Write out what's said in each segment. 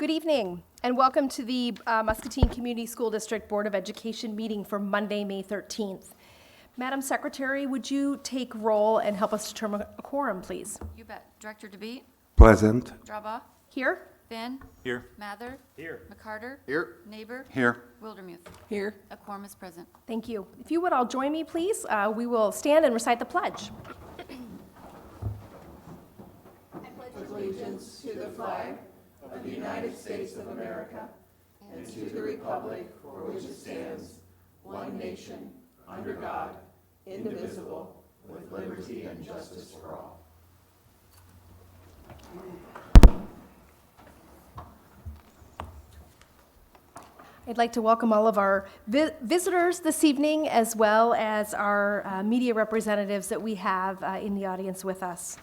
Good evening, and welcome to the Muscatine Community School District Board of Education meeting for Monday, May 13th. Madam Secretary, would you take roll and help us determine a quorum, please? You bet. Director DeBeat? Present. Draba? Here? Finn? Here. Mather? Here. McCarter? Here. Neighbor? Here. Wildermuth? Here. A quorum is present. Thank you. If you would all join me, please, we will stand and recite the pledge. Allegiance to the flag of the United States of America and to the republic for which it stands, one nation, under God, indivisible, with liberty and justice for all. I'd like to welcome all of our visitors this evening, as well as our media representatives that we have in the audience with us.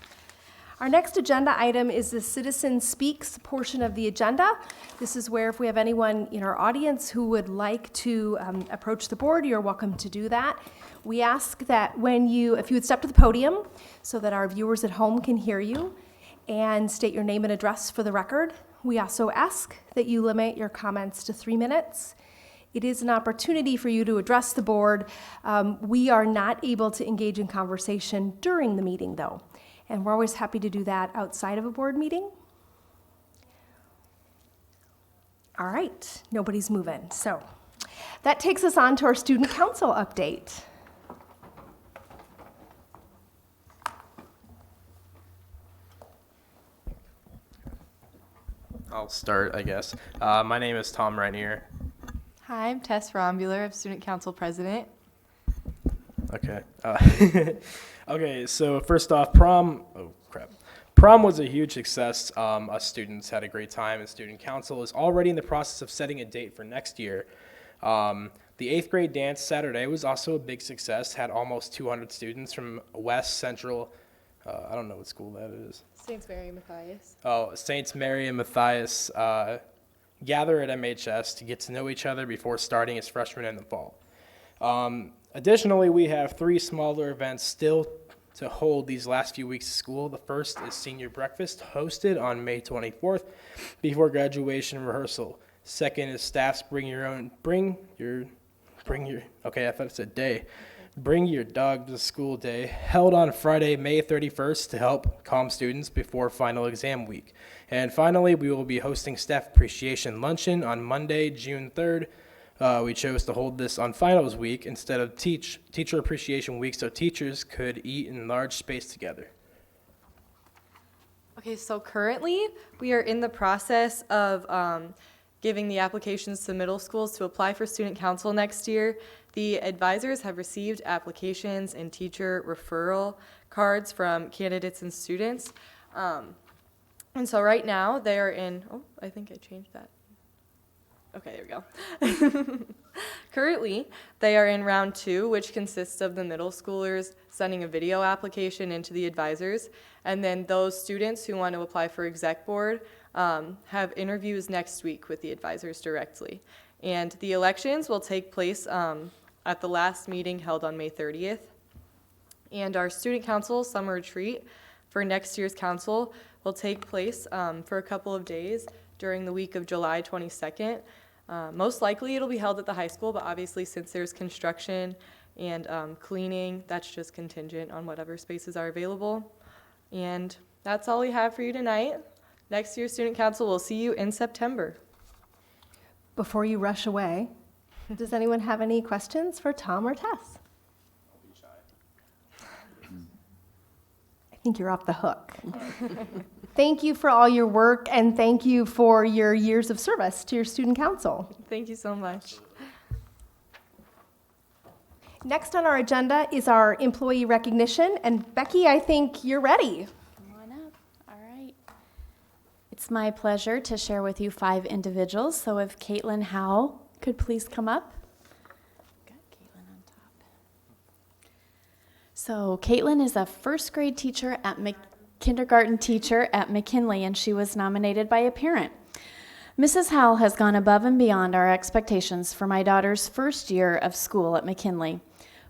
Our next agenda item is the Citizen Speaks portion of the agenda. This is where if we have anyone in our audience who would like to approach the board, you're welcome to do that. We ask that if you would step to the podium so that our viewers at home can hear you and state your name and address for the record. We also ask that you limit your comments to 3 minutes. It is an opportunity for you to address the board. We are not able to engage in conversation during the meeting, though. And we're always happy to do that outside of a board meeting. All right, nobody's moving. So that takes us on to our student council update. I'll start, I guess. My name is Tom Rainier. Hi, I'm Tess Rombuler, I'm Student Council President. Okay. Okay, so first off, Prom was a huge success. Us students had a great time, and Student Council is already in the process of setting a date for next year. The 8th grade dance Saturday was also a big success, had almost 200 students from West, Central, I don't know what school that is. Saints Mary and Matthias. Oh, Saints Mary and Matthias gather at MHS to get to know each other before starting as freshmen in the fall. Additionally, we have 3 smaller events still to hold these last few weeks of school. The first is senior breakfast, hosted on May 24th before graduation rehearsal. Second is staff's bring your dog to school day, held on Friday, May 31st to help calm students before final exam week. And finally, we will be hosting staff appreciation luncheon on Monday, June 3rd. We chose to hold this on finals week instead of teacher appreciation week so teachers could eat in large space together. Okay, so currently we are in the process of giving the applications to middle schools to apply for student council next year. The advisors have received applications and teacher referral cards from candidates and students. And so right now they are in, I think I changed that. Okay, there we go. Currently, they are in round 2, which consists of the middle schoolers sending a video application into the advisors, and then those students who want to apply for exec board have interviews next week with the advisors directly. And the elections will take place at the last meeting held on May 30th. And our student council summer retreat for next year's council will take place for a couple of days during the week of July 22nd. Most likely it'll be held at the high school, but obviously since there's construction and cleaning, that's just contingent on whatever spaces are available. And that's all we have for you tonight. Next year's student council will see you in September. Before you rush away, does anyone have any questions for Tom or Tess? I think you're off the hook. Thank you for all your work, and thank you for your years of service to your student council. Thank you so much. Next on our agenda is our employee recognition, and Becky, I think you're ready. Come on up. All right. It's my pleasure to share with you 5 individuals, so if Caitlin Howe could please come up. Got Caitlin on top. So Caitlin is a first grade teacher at kindergarten teacher at McKinley, and she was nominated by a parent. Mrs. Howell has gone above and beyond our expectations for my daughter's first year of school at McKinley.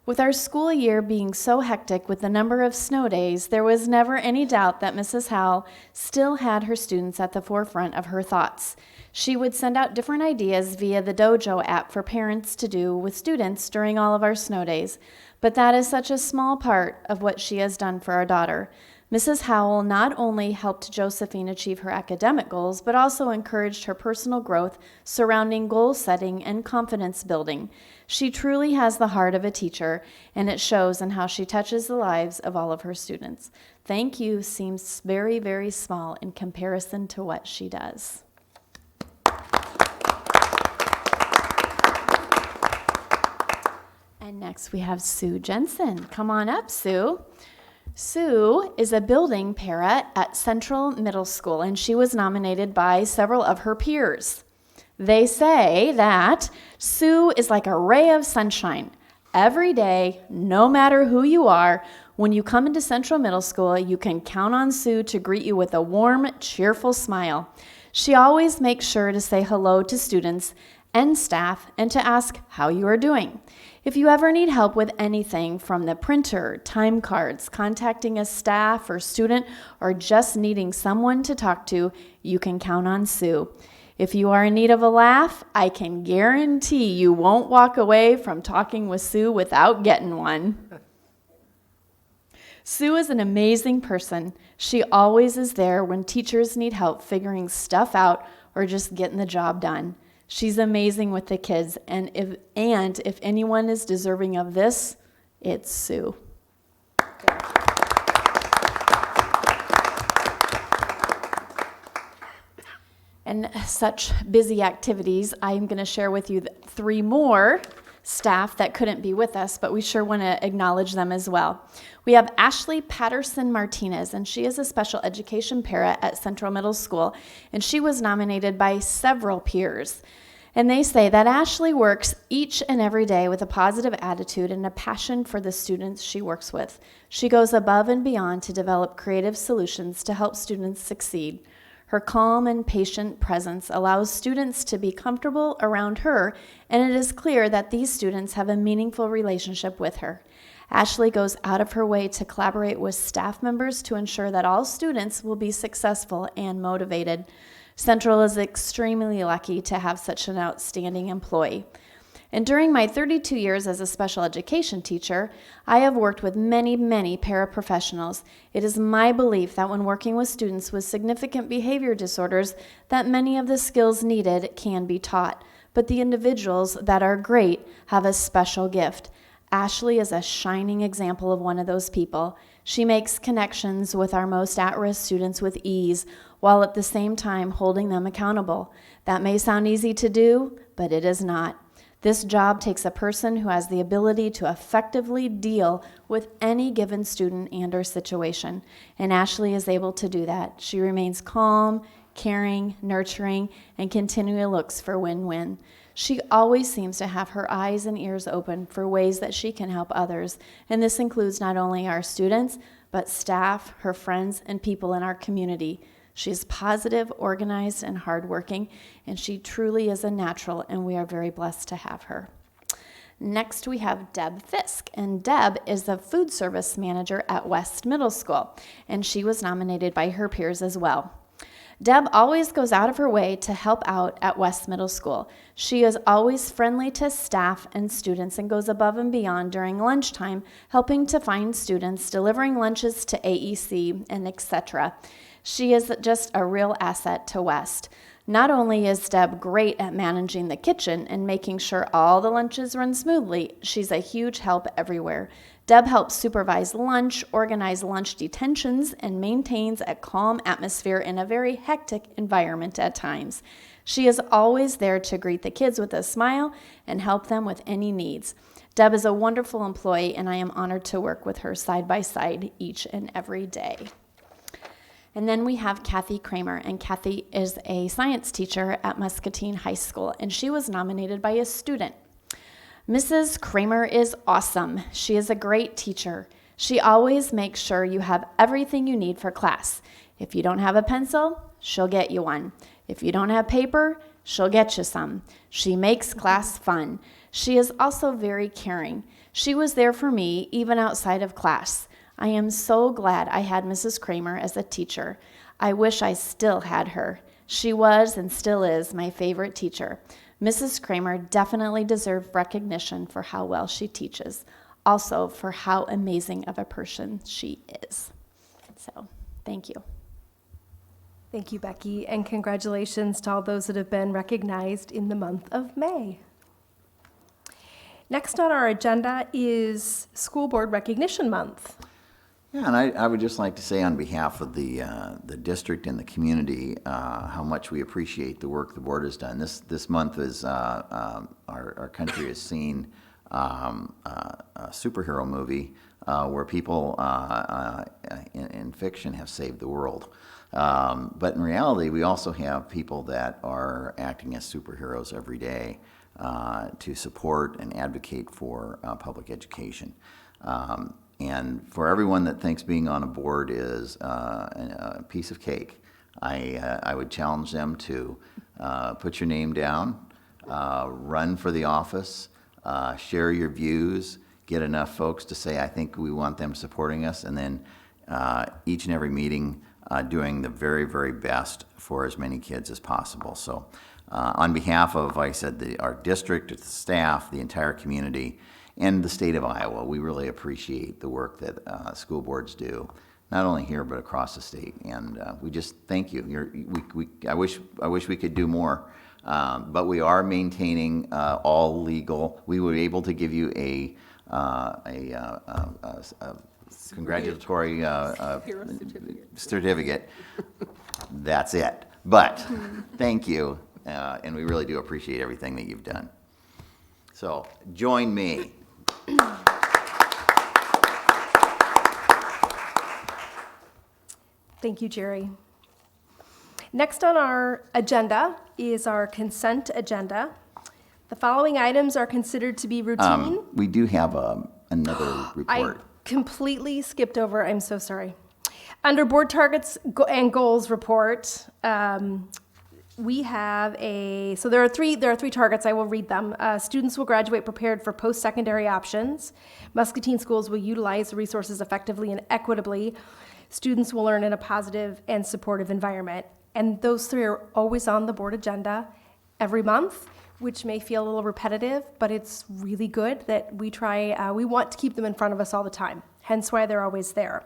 With our school year being so hectic with the number of snow days, there was never any doubt that Mrs. Howell still had her students at the forefront of her thoughts. She would send out different ideas via the Dojo app for parents to do with students during all of our snow days, but that is such a small part of what she has done for our daughter. Mrs. Howell not only helped Josephine achieve her academic goals, but also encouraged her personal growth surrounding goal setting and confidence building. She truly has the heart of a teacher, and it shows in how she touches the lives of all of her students. Thank you seems very, very small in comparison to what she does. And next we have Sue Jensen. Come on up, Sue. Sue is a building para at Central Middle School, and she was nominated by several of her peers. They say that Sue is like a ray of sunshine. Every day, no matter who you are, when you come into Central Middle School, you can count on Sue to greet you with a warm, cheerful smile. She always makes sure to say hello to students and staff and to ask how you are doing. If you ever need help with anything from the printer, time cards, contacting a staff or student, or just needing someone to talk to, you can count on Sue. If you are in need of a laugh, I can guarantee you won't walk away from talking with Sue without getting one. Sue is an amazing person. She always is there when teachers need help figuring stuff out or just getting the job done. She's amazing with the kids, and if anyone is deserving of this, it's Sue. And such busy activities, I'm going to share with you 3 more staff that couldn't be with us, but we sure want to acknowledge them as well. We have Ashley Patterson Martinez, and she is a special education para at Central Middle School, and she was nominated by several peers. And they say that Ashley works each and every day with a positive attitude and a passion for the students she works with. She goes above and beyond to develop creative solutions to help students succeed. Her calm and patient presence allows students to be comfortable around her, and it is clear that these students have a meaningful relationship with her. Ashley goes out of her way to collaborate with staff members to ensure that all students will be successful and motivated. Central is extremely lucky to have such an outstanding employee. And during my 32 years as a special education teacher, I have worked with many, many paraprofessionals. It is my belief that when working with students with significant behavior disorders, that many of the skills needed can be taught. But the individuals that are great have a special gift. Ashley is a shining example of one of those people. She makes connections with our most at-risk students with ease, while at the same time holding them accountable. That may sound easy to do, but it is not. This job takes a person who has the ability to effectively deal with any given student and or situation, and Ashley is able to do that. She remains calm, caring, nurturing, and continually looks for win-win. She always seems to have her eyes and ears open for ways that she can help others, and this includes not only our students, but staff, her friends, and people in our community. She's positive, organized, and hardworking, and she truly is a natural, and we are very blessed to have her. Next, we have Deb Fisk, and Deb is the food service manager at West Middle School, and she was nominated by her peers as well. Deb always goes out of her way to help out at West Middle School. She is always friendly to staff and students and goes above and beyond during lunchtime, helping to find students, delivering lunches to AEC, and etc. She is just a real asset to West. Not only is Deb great at managing the kitchen and making sure all the lunches run smoothly, she's a huge help everywhere. Deb helps supervise lunch, organize lunch detentions, and maintains a calm atmosphere in a very hectic environment at times. She is always there to greet the kids with a smile and help them with any needs. Deb is a wonderful employee, and I am honored to work with her side by side each and every day. And then we have Cathy Kramer, and Cathy is a science teacher at Muscatine High School, and she was nominated by a student. Mrs. Kramer is awesome. She is a great teacher. She always makes sure you have everything you need for class. If you don't have a pencil, she'll get you one. If you don't have paper, she'll get you some. She makes class fun. She is also very caring. She was there for me even outside of class. I am so glad I had Mrs. Kramer as a teacher. I wish I still had her. She was and still is my favorite teacher. Mrs. Kramer definitely deserved recognition for how well she teaches, also for how amazing of a person she is. So, thank you. Thank you, Becky, and congratulations to all those that have been recognized in the month of May. Next on our agenda is School Board Recognition Month. Yeah, and I would just like to say on behalf of the district and the community how much we appreciate the work the board has done. This month is our country has seen a superhero movie where people in fiction have saved the world. But in reality, we also have people that are acting as superheroes every day to support and advocate for public education. And for everyone that thinks being on a board is a piece of cake, I would challenge them to put your name down, run for the office, share your views, get enough folks to say, I think we want them supporting us, and then each and every meeting doing the very, very best for as many kids as possible. So on behalf of, like I said, our district, the staff, the entire community, and the state of Iowa, we really appreciate the work that school boards do, not only here but across the state. And we just thank you. I wish we could do more, but we are maintaining all legal. We were able to give you a congratulatory certificate. That's it. But thank you, and we really do appreciate everything that you've done. So join me. Thank you, Jerry. Next on our agenda is our consent agenda. The following items are considered to be routine. We do have another report. I completely skipped over, I'm so sorry. Under Board Targets and Goals report, we have so there are three targets. I will read them. Students will graduate prepared for post-secondary options. Muscatine schools will utilize the resources effectively and equitably. Students will learn in a positive and supportive environment. And those three are always on the board agenda every month, which may feel a little repetitive, but it's really good that we want to keep them in front of us all the time, hence why they're always there.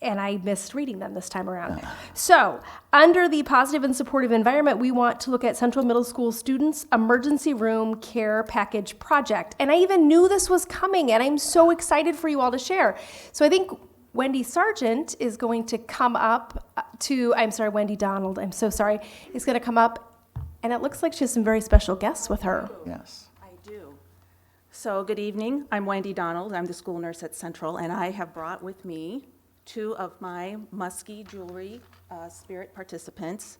And I missed reading them this time around. So, under the positive and supportive environment, we want to look at Central Middle School students' emergency room care package project. And I even knew this was coming, and I'm so excited for you all to share. So I think Wendy Sargent is going to come up Wendy Donald, I'm so sorry, is going to come up, and it looks like she has some very special guests with her. Yes. I do. So good evening. I'm Wendy Donald. I'm the school nurse at Central, and I have brought with me two of my Muskie Jewelry Spirit participants,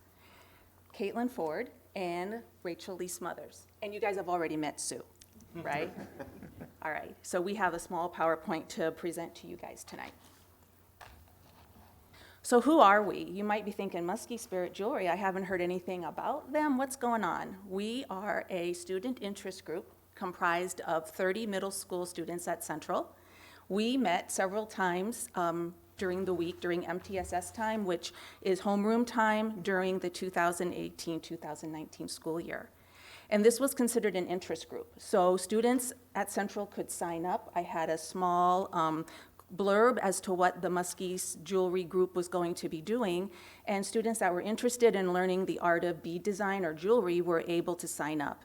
Caitlin Ford and Rachel Lee Smothers. And you guys have already met Sue, right? All right. So we have a small PowerPoint to present to you guys tonight. So who are we? You might be thinking, Muskie Spirit Jewelry, I haven't heard anything about them. What's going on? We are a student interest group comprised of 30 middle school students at Central. We met several times during the week, during MTSS time, which is homeroom time during the 2018-2019 school year. And this was considered an interest group. So students at Central could sign up. I had a small blurb as to what the Muskie's Jewelry Group was going to be doing, and students that were interested in learning the art of bead design or jewelry were able to sign up.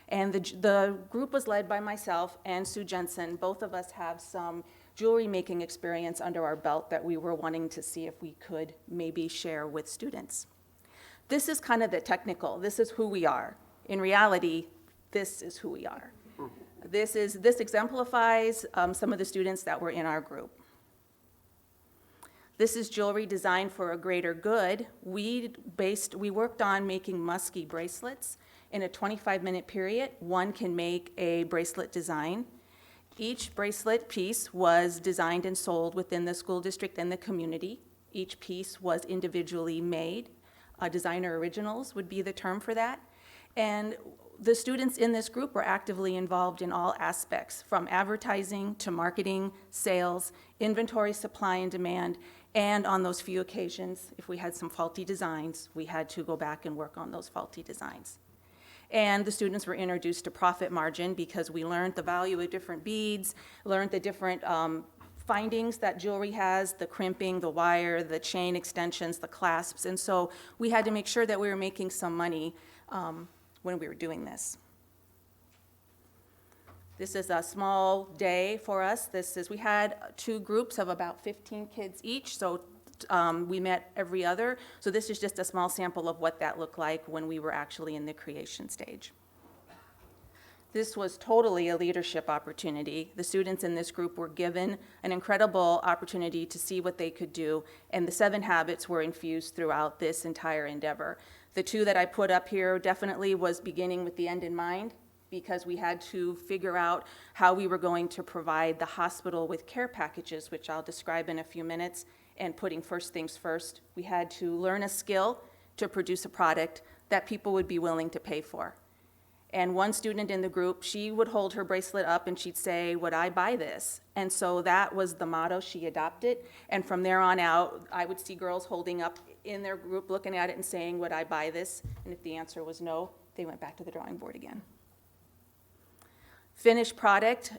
And the group was led by myself and Sue Jensen. Both of us have some jewelry making experience under our belt that we were wanting to see if we could maybe share with students. This is kind of the technical. This is who we are. In reality, this is who we are. This exemplifies some of the students that were in our group. This is jewelry designed for a greater good. We worked on making Muskie bracelets. In a 25-minute period, one can make a bracelet design. Each bracelet piece was designed and sold within the school district and the community. Each piece was individually made. Designer originals would be the term for that. And the students in this group were actively involved in all aspects, from advertising to marketing, sales, inventory, supply and demand, and on those few occasions, if we had some faulty designs, we had to go back and work on those faulty designs. And the students were introduced to profit margin because we learned the value of different beads, learned the different findings that jewelry has, the crimping, the wire, the chain extensions, the clasps, and so we had to make sure that we were making some money when we were doing this. This is a small day for us. We had 2 groups of about 15 kids each, so we met every other. So this is just a small sample of what that looked like when we were actually in the creation stage. This was totally a leadership opportunity. The students in this group were given an incredible opportunity to see what they could do, and the 7 habits were infused throughout this entire endeavor. The 2 that I put up here definitely was beginning with the end in mind, because we had to figure out how we were going to provide the hospital with care packages, which I'll describe in a few minutes, and putting first things first. We had to learn a skill to produce a product that people would be willing to pay for. And one student in the group, she would hold her bracelet up and she'd say, "Would I buy this?" And so that was the motto she adopted. And from there on out, I would see girls holding up in their group, looking at it and saying, "Would I buy this?" And if the answer was no, they went back to the drawing board again. Finished product,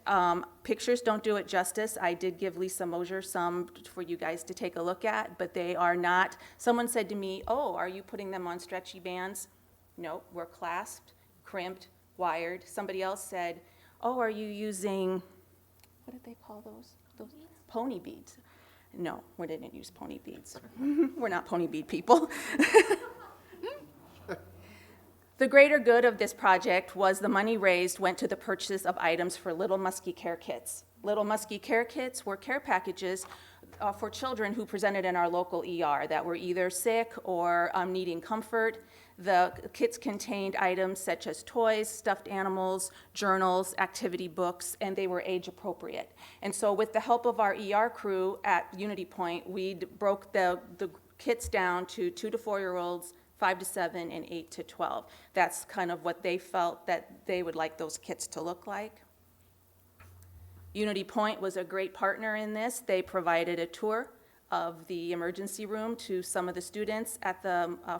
pictures don't do it justice. I did give Lisa Mosier some for you guys to take a look at, but they are not. Someone said to me, "Oh, are you putting them on stretchy bands?" No, we're clasped, crimped, wired. Somebody else said, "Oh, are you using," what did they call those? Those pony beads. No, we didn't use pony beads. We're not pony bead people. The greater good of this project was the money raised went to the purchase of items for Little Muskie Care Kits. Little Muskie Care Kits were care packages for children who presented in our local ER that were either sick or needing comfort. The kits contained items such as toys, stuffed animals, journals, activity books, and they were age appropriate. And so with the help of our ER crew at Unity Point, we broke the kits down to 2 to 4-year-olds, 5 to 7, and 8 to 12. That's kind of what they felt that they would like those kits to look like. Unity Point was a great partner in this. They provided a tour of the emergency room to some of the students at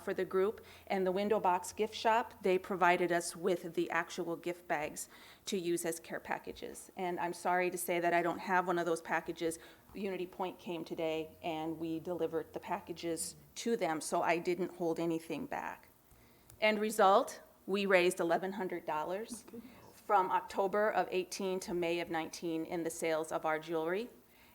for the group, and the window box gift shop, they provided us with the actual gift bags to use as care packages. And I'm sorry to say that I don't have one of those packages. Unity Point came today and we delivered the packages to them, so I didn't hold anything back. End result, we raised $1,100 from October of 18 to May of 19 in the sales of our jewelry.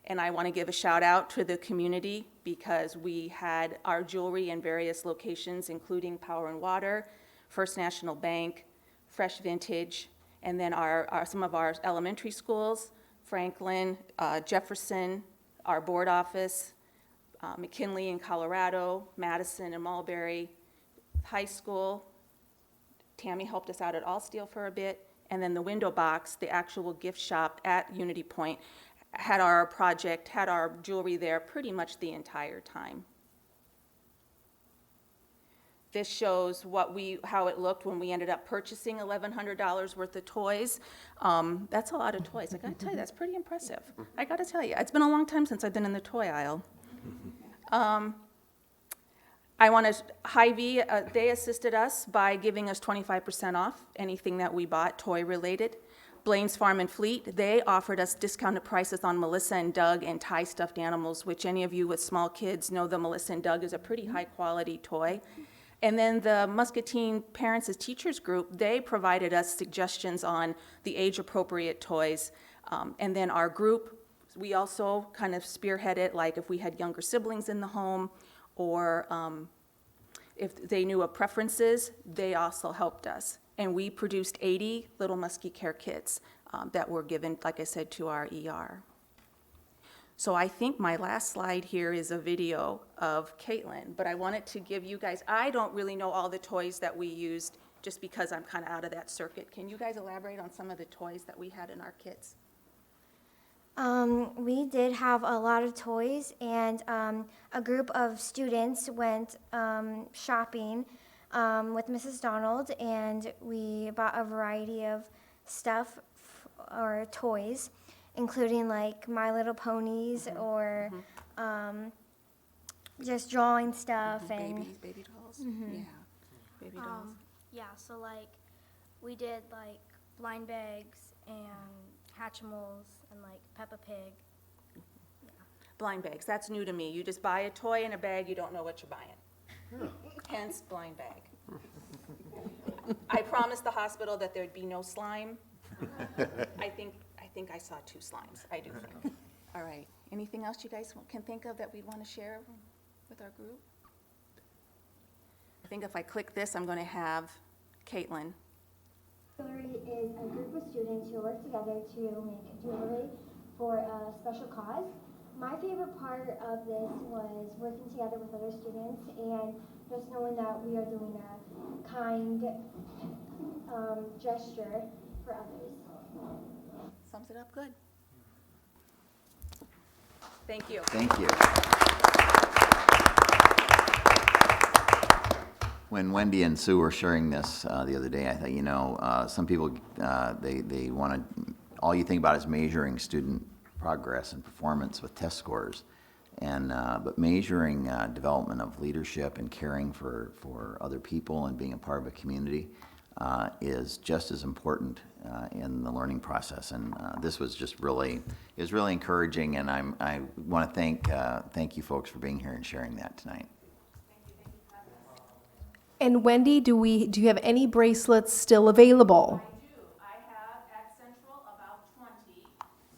And I want to give a shout out to the community because we had our jewelry in various locations, including Power and Water, First National Bank, Fresh Vintage, and then some of our elementary schools, Franklin, Jefferson, our board office, McKinley in Colorado, Madison and Mulberry, high school. Tammy helped us out at Allsteel for a bit, and then the window box, the actual gift shop at Unity Point, had our jewelry there pretty much the entire time. This shows how it looked when we ended up purchasing $1,100 worth of toys. That's a lot of toys. I gotta tell you, that's pretty impressive. I gotta tell you, it's been a long time since I've been in the toy aisle. Hy-Vee, they assisted us by giving us 25% off anything that we bought toy related. Blaine's Farm and Fleet, they offered us discounted prices on Melissa and Doug and Ty stuffed animals, which any of you with small kids know the Melissa and Doug is a pretty high quality toy. And then the Muscatine Parents as Teachers group, they provided us suggestions on the age-appropriate toys. And then our group, we also kind of spearheaded, like if we had younger siblings in the home or if they knew of preferences, they also helped us. And we produced 80 Little Muskie Care Kits that were given, like I said, to our ER. So I think my last slide here is a video of Caitlin, but I wanted to give you guys, I don't really know all the toys that we used just because I'm kind of out of that circuit. Can you guys elaborate on some of the toys that we had in our kits? We did have a lot of toys, and a group of students went shopping with Mrs. Donald, and we bought a variety of stuff or toys, including like My Little Ponies or just drawing stuff and Baby dolls? Yeah, baby dolls. Yeah, so like we did like blind bags and Hatchimals and like Peppa Pig. Blind bags, that's new to me. You just buy a toy in a bag, you don't know what you're buying. Hence, blind bag. I promised the hospital that there'd be no slime. I think I saw 2 slimes, I do think. All right, anything else you guys can think of that we'd want to share with our group? I think if I click this, I'm going to have Caitlin. Jewelry is a group of students who work together to make jewelry for a special cause. My favorite part of this was working together with other students and just knowing that we are doing a kind gesture for others. Sums it up good. Thank you. Thank you. When Wendy and Sue were sharing this the other day, I thought, some people, they want to, all you think about is measuring student progress and performance with test scores. But measuring development of leadership and caring for other people and being a part of a community is just as important in the learning process. And this was just really encouraging. And I want to thank you folks for being here and sharing that tonight. And Wendy, do you have any bracelets still available? I do. I have at Central about 20.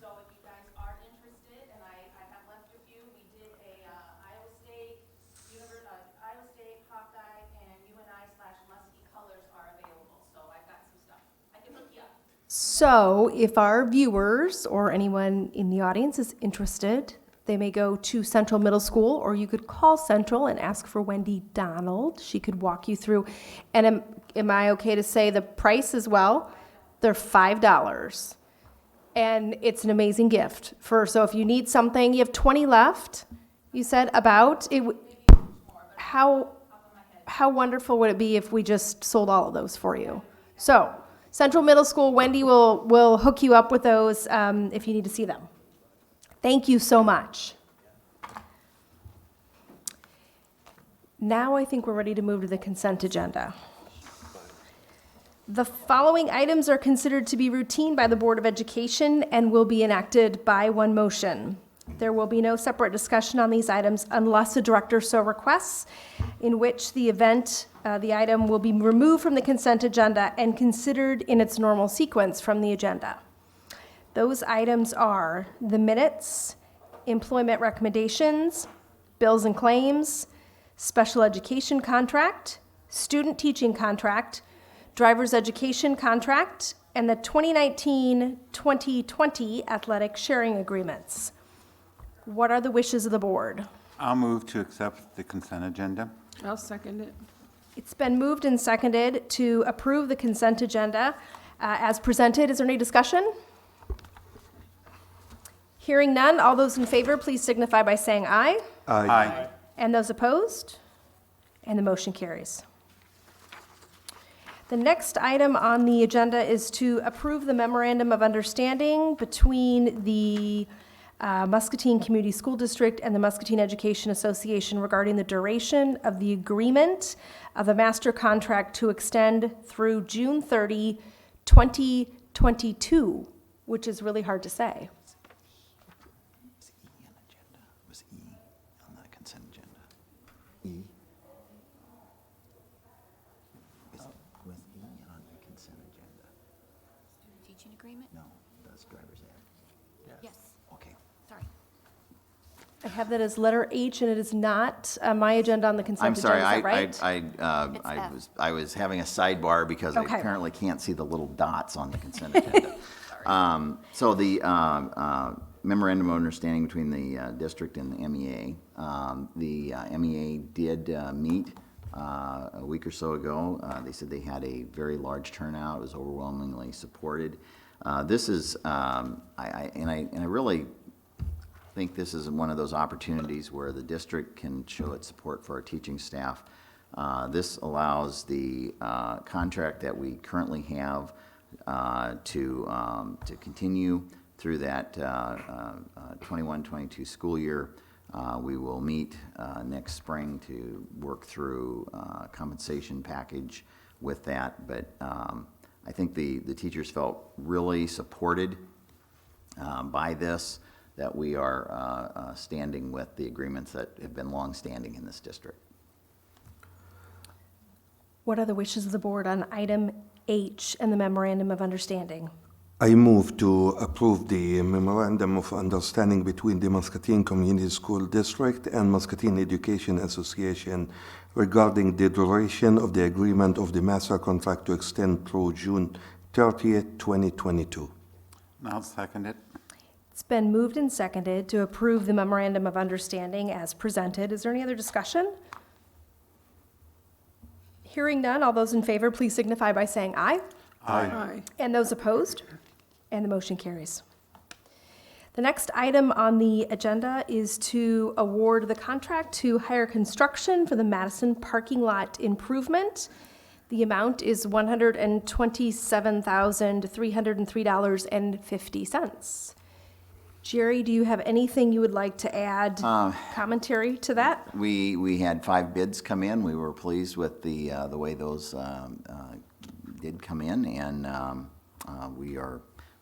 So if you guys are interested, and I have left a few, we did a Iowa State, Hawkeye, and UNI/Muskie colors are available. So I've got some stuff. I can hook you up. So if our viewers or anyone in the audience is interested, they may go to Central Middle School, or you could call Central and ask for Wendy Donald. She could walk you through. And am I okay to say the price as well? They're $5. And it's an amazing gift. So if you need something, you have 20 left, you said, about. How wonderful would it be if we just sold all of those for you? So Central Middle School, Wendy will hook you up with those if you need to see them. Thank you so much. Now I think we're ready to move to the consent agenda. The following items are considered to be routine by the Board of Education and will be enacted by one motion. There will be no separate discussion on these items unless the director so requests, in which the item will be removed from the consent agenda and considered in its normal sequence from the agenda. Those items are the minutes, employment recommendations, bills and claims, special education contract, student teaching contract, driver's education contract, and the 2019-2020 athletic sharing agreements. What are the wishes of the board? I'll move to accept the consent agenda. I'll second it. It's been moved and seconded to approve the consent agenda as presented. Is there any discussion? Hearing none, all those in favor, please signify by saying aye. Aye. And those opposed? And the motion carries. The next item on the agenda is to approve the Memorandum of Understanding between the Muscatine Community School District and the Muscatine Education Association regarding the duration of the agreement of the master contract to extend through June 30, 2022, which is really hard to say. Was E on the consent agenda? E? Was E on the consent agenda? Student teaching agreement? No, that's driver's ed. Yes. Okay. Sorry. I have that as letter H, and it is not my agenda on the consent I'm sorry, agenda. Is that right? It's F. I was having a sidebar because I Okay. apparently can't see the little dots on the consent agenda. So the memorandum of understanding between the district and the MEA. The MEA did meet a week or so ago. They said they had a very large turnout. It was overwhelmingly supported. This is, I really think this is one of those opportunities where the district can show its support for our teaching staff This allows the contract that we currently have to continue through that 21-22 school year. We will meet next spring to work through compensation package with that, but I think the teachers felt really supported by this, that we are standing with the agreements that have been long-standing in this district. What are the wishes of the board on item H and the Memorandum of Understanding? I move to approve the Memorandum of Understanding between the Muscatine Community School District and Muscatine Education Association regarding the duration of the agreement of the master contract to extend through June 30th, 2022. I'll second it. It's been moved and seconded to approve the Memorandum of Understanding as presented. Is there any other discussion? Hearing none, all those in favor, please signify by saying aye. Aye. And those opposed? And the motion carries. The next item on the agenda is to award the contract to Higher Construction for the Madison parking lot improvement. The amount is $127,303.50. Jerry, do you have anything you would like to add commentary to that? We had 5 bids come in. We were pleased with the way those did come in, and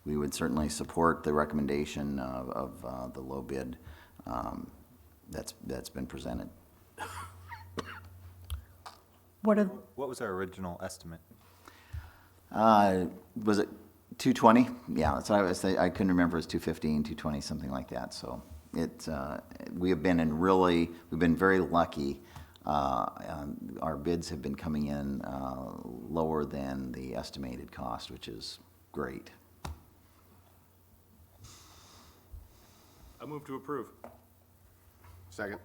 we would certainly support the recommendation of the low bid that's been presented. What was our original estimate? Was it 220? Yeah, that's what I was saying. I couldn't remember. It was 215, 220, something like that. So we've been very lucky. Our bids have been coming in lower than the estimated cost, which is great. I move to approve. Second.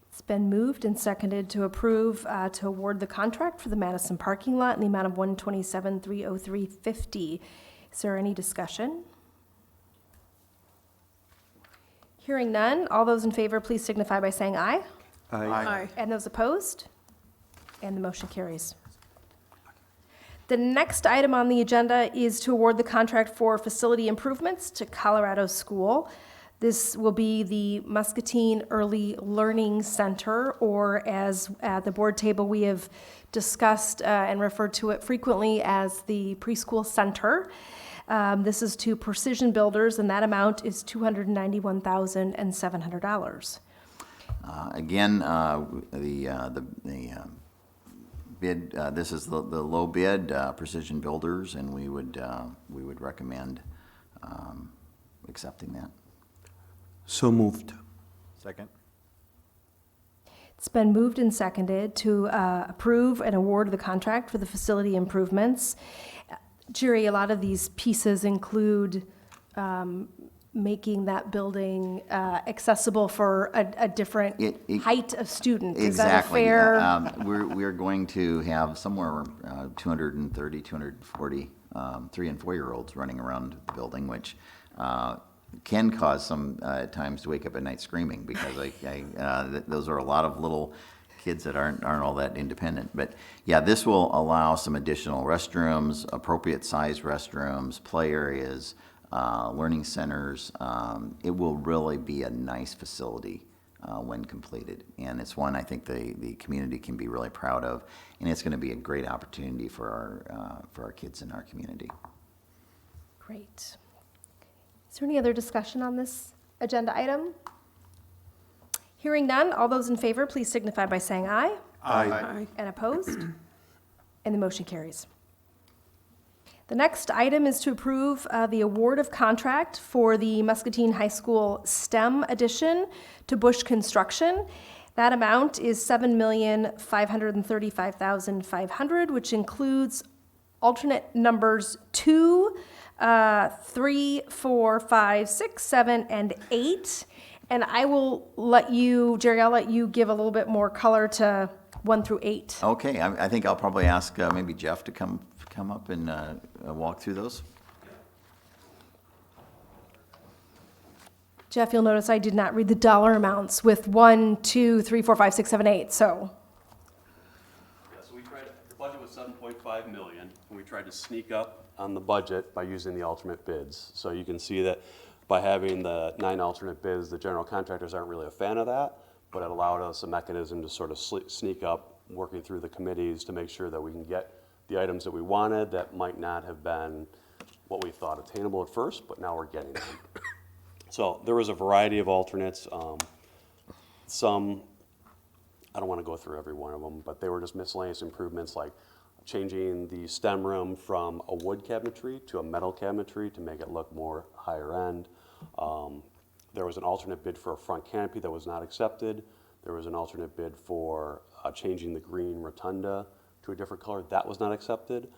It's been moved and seconded to approve to award the contract for the Madison parking lot in the amount of $127,303.50. Is there any discussion? Hearing none, all those in favor, please signify by saying aye. Aye. And those opposed? And the motion carries. The next item on the agenda is to award the contract for facility improvements to Colorado School. This will be the Muscatine Early Learning Center, or as at the board table we have discussed and referred to it frequently as the Preschool Center. This is to Precision Builders, and that amount is $291,700. Again, the bid, this is the low bid, Precision Builders, and we would recommend accepting that. So moved. Second. It's been moved and seconded to approve and award the contract for the facility improvements. Jerry, a lot of these pieces include making that building accessible for a different height of student. Exactly. Is that a fair? We're going to have somewhere 230, 240 3- and 4-year-olds running around the building, which can cause some times to wake up at night screaming, because those are a lot of little kids that aren't all that independent. But yeah, this will allow some additional restrooms, appropriate size restrooms, play areas, learning centers. It will really be a nice facility when completed, and it's one I think the community can be really proud of, and it's going to be a great opportunity for our kids in our community. Great. Is there any other discussion on this agenda item? Hearing none, all those in favor, please signify by saying aye. Aye. And opposed? And the motion carries. The next item is to approve the award of contract for the Muscatine High School STEM addition to Bush Construction. That amount is $7,535,500, which includes alternate numbers 2, 3, 4, 5, 6, 7, and 8. And I will let you, Jerry, I'll let you give a little bit more color to 1 through 8. Okay, I think I'll probably ask maybe Jeff to come up and walk through those. Jeff, you'll notice I did not read the dollar amounts with 1, 2, 3, 4, 5, 6, 7, 8, so. $7.5 million, and we tried to sneak up on the budget by using the alternate bids. So you can see that by having the 9 alternate bids, the general contractors aren't really a fan of that, but it allowed us a mechanism to sort of sneak up, working through the committees to make sure that we can get the items that we wanted that might not have been what we thought attainable at first, but now we're getting them. So there was a variety of alternates. Some, I don't want to go through every one of them, but they were just miscellaneous improvements like changing the stem room from a wood cabinetry to a metal cabinetry to make it look more higher end. There was an alternate bid for a front canopy that was not accepted. There was an alternate bid for changing the green rotunda to a different color. That was not accepted.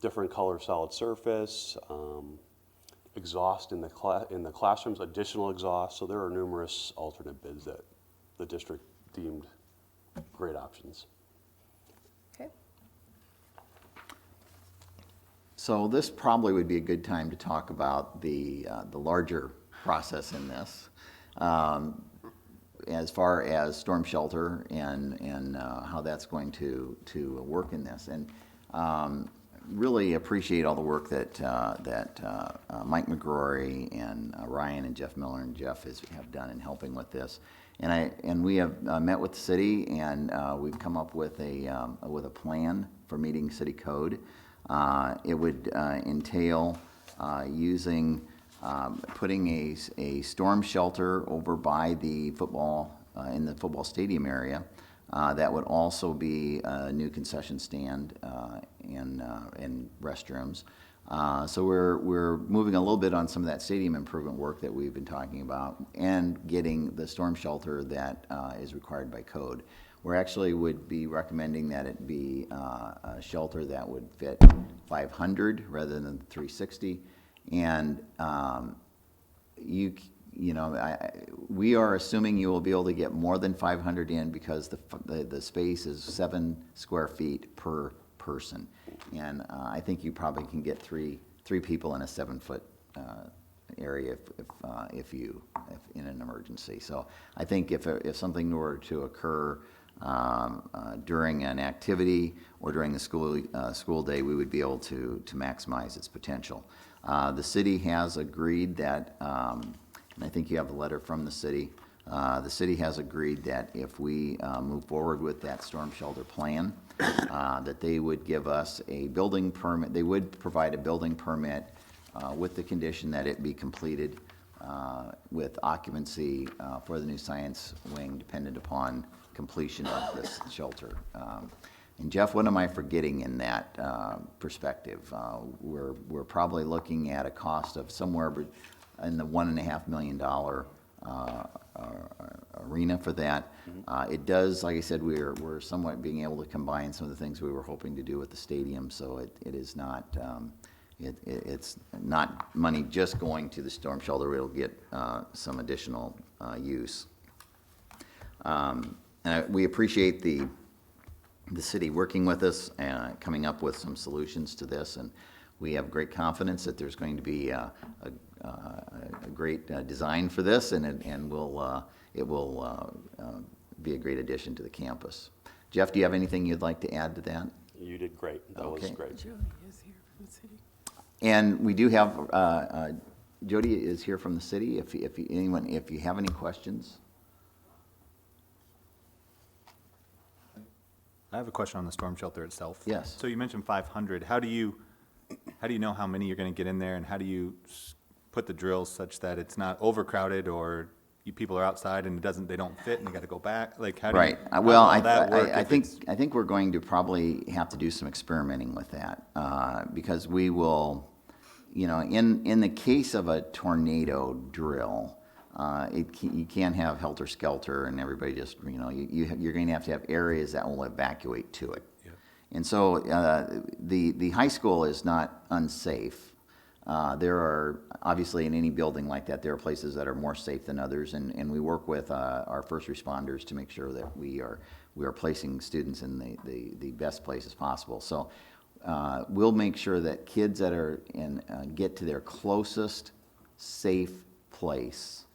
Different color solid surface, exhaust in the classrooms, additional exhaust. So there are numerous alternate bids that the district deemed great options. Okay. So this probably would be a good time to talk about the larger process in this, as far as storm shelter and how that's going to work in this. And really appreciate all the work that Mike McGrory and Ryan and Jeff Miller and Jeff have done in helping with this. And we have met with the city, and we've come up with a plan for meeting city code. It would entail putting a storm shelter over by the football in the football stadium area. That would also be a new concession stand and restrooms. So we're moving a little bit on some of that stadium improvement work that we've been talking about, and getting the storm shelter that is required by code. We actually would be recommending that it be a shelter that would fit 500 rather than 360. And we are assuming you will be able to get more than 500 in, because the space is 7 square feet per person, and I think you probably can get three people in a 7-foot area if in an emergency. So I think if something were to occur during an activity or during the school day, we would be able to maximize its potential. The city has agreed that, and I think you have a letter from the city. The city has agreed that if we move forward with that storm shelter plan, that they would give us a building permit. They would provide a building permit with the condition that it be completed with occupancy for the new science wing, dependent upon completion of this shelter. And Jeff, what am I forgetting in that perspective? We're probably looking at a cost of somewhere in the $1.5 million arena for that. It does, like I said, we're somewhat being able to combine some of the things we were hoping to do with the stadium, so it is not it's not money just going to the storm shelter. It'll get some additional use. And we appreciate the city working with us and coming up with some solutions to this, and we have great confidence that there's going to be a great design for this, and it will be a great addition to the campus. Jeff, do you have anything you'd like to add to that? You did great. That was great. Jody is here from the city. And we do have Jody is here from the city. If you have any questions. I have a question on the storm shelter itself. Yes. So you mentioned 500. How do you know how many you're going to get in there, and how do you put the drills such that it's not overcrowded, or people are outside and they don't fit and you got to go back? Like how do right. You, well, how does all that work I think we're going to probably have to do some experimenting with that because we will, in the case of a tornado drill. You can't have helter-skelter and everybody just, you're going to have areas that will evacuate to it. Yeah. And so the high school is not unsafe. There are, obviously in any building like that, there are places that are more safe than others, and we work with our first responders to make sure that we are placing students in the best places possible. So we'll make sure that kids that are get to their closest safe place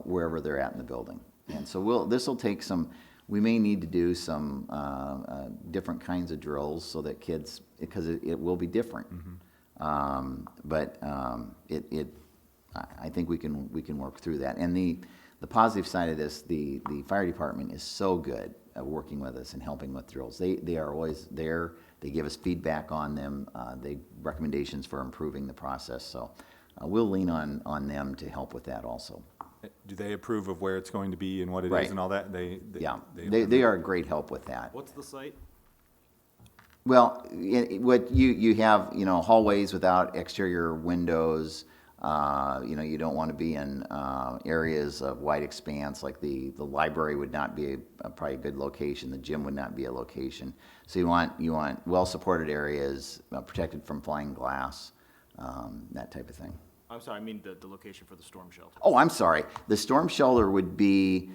wherever they're at in the building. And so this will take some, we may need to do some different kinds of drills so that kids, because it will be different. But I think we can work through that. And the positive side of this, the fire department is so good at working with us and helping with drills. They are always there. They give us feedback on them. They recommendations for improving the process. So we'll lean on them to help with that also. Do they approve of where it's going to be and what it is Right. and all that? They are a great help with that. What's the site? Well, what you have, hallways without exterior windows. You don't want to be in areas of wide expanse, like the library would not be probably a good location. The gym would not be a location. So you want well-supported areas, protected from flying glass, that type of thing. I'm sorry, I mean the location for the storm shelter. Oh, I'm sorry. The storm shelter would be,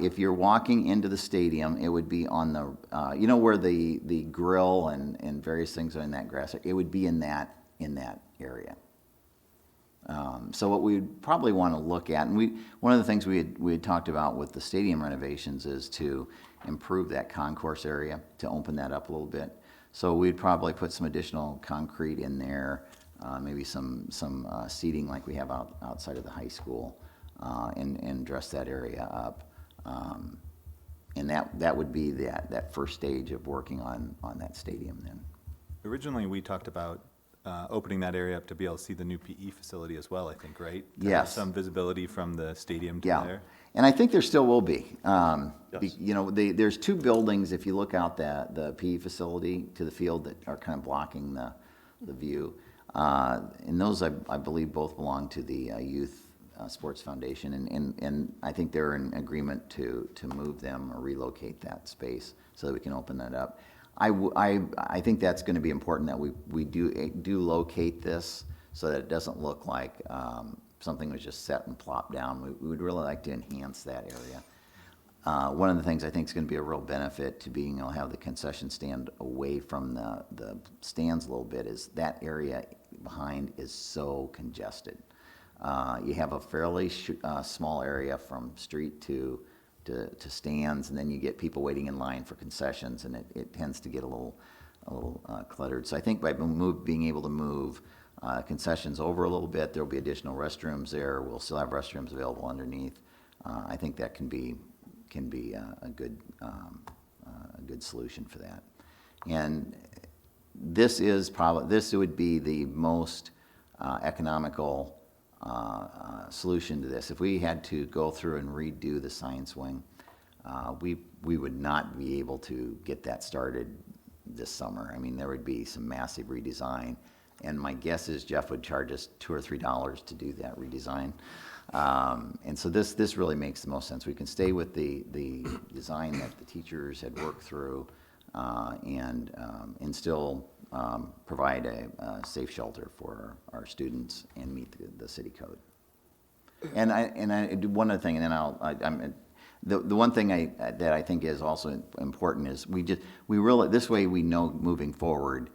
if you're walking into the stadium, it would be on the, where the grill and various things are in that grass. It would be in that area. So what we'd probably want to look at, and one of the things we had talked about with the stadium renovations is to improve that concourse area, to open that up a little bit. So we'd probably put some additional concrete in there, maybe some seating like we have outside of the high school, and dress that area up. And that would be that first stage of working on that stadium then. Originally, we talked about opening that area up to be able to see the new PE facility as well, I think, right? To have Yes. some visibility from the stadium to Yeah, there. and I think there still will be. Yes. There's two buildings, if you look out the PE facility to the field, that are kind of blocking the view. And those, I believe, both belong to the Youth Sports Foundation, and I think they're in agreement to move them or relocate that space so that we can open that up. I think that's going to be important that we do locate this so that it doesn't look like something was just set and plopped down. We would really like to enhance that area. One of the things I think is going to be a real benefit to being able to have the concession stand away from the stands a little bit is that area behind is so congested. You have a fairly small area from street to stands, and then you get people waiting in line for concessions, and it tends to get a little cluttered. So I think by being able to move concessions over a little bit, there'll be additional restrooms there. We'll still have restrooms available underneath. I think that can be a good solution for that. And this would be the most economical solution to this. If we had to go through and redo the science wing, we would not be able to get that started this summer. I mean, there would be some massive redesign, and my guess is Jeff would charge us $2 or $3 to do that redesign. And so this really makes the most sense. We can stay with the design that the teachers had worked through, and still provide a safe shelter for our students and meet the city code. And I do one other thing, and then the one thing that I think is also important is we really, this way we know moving forward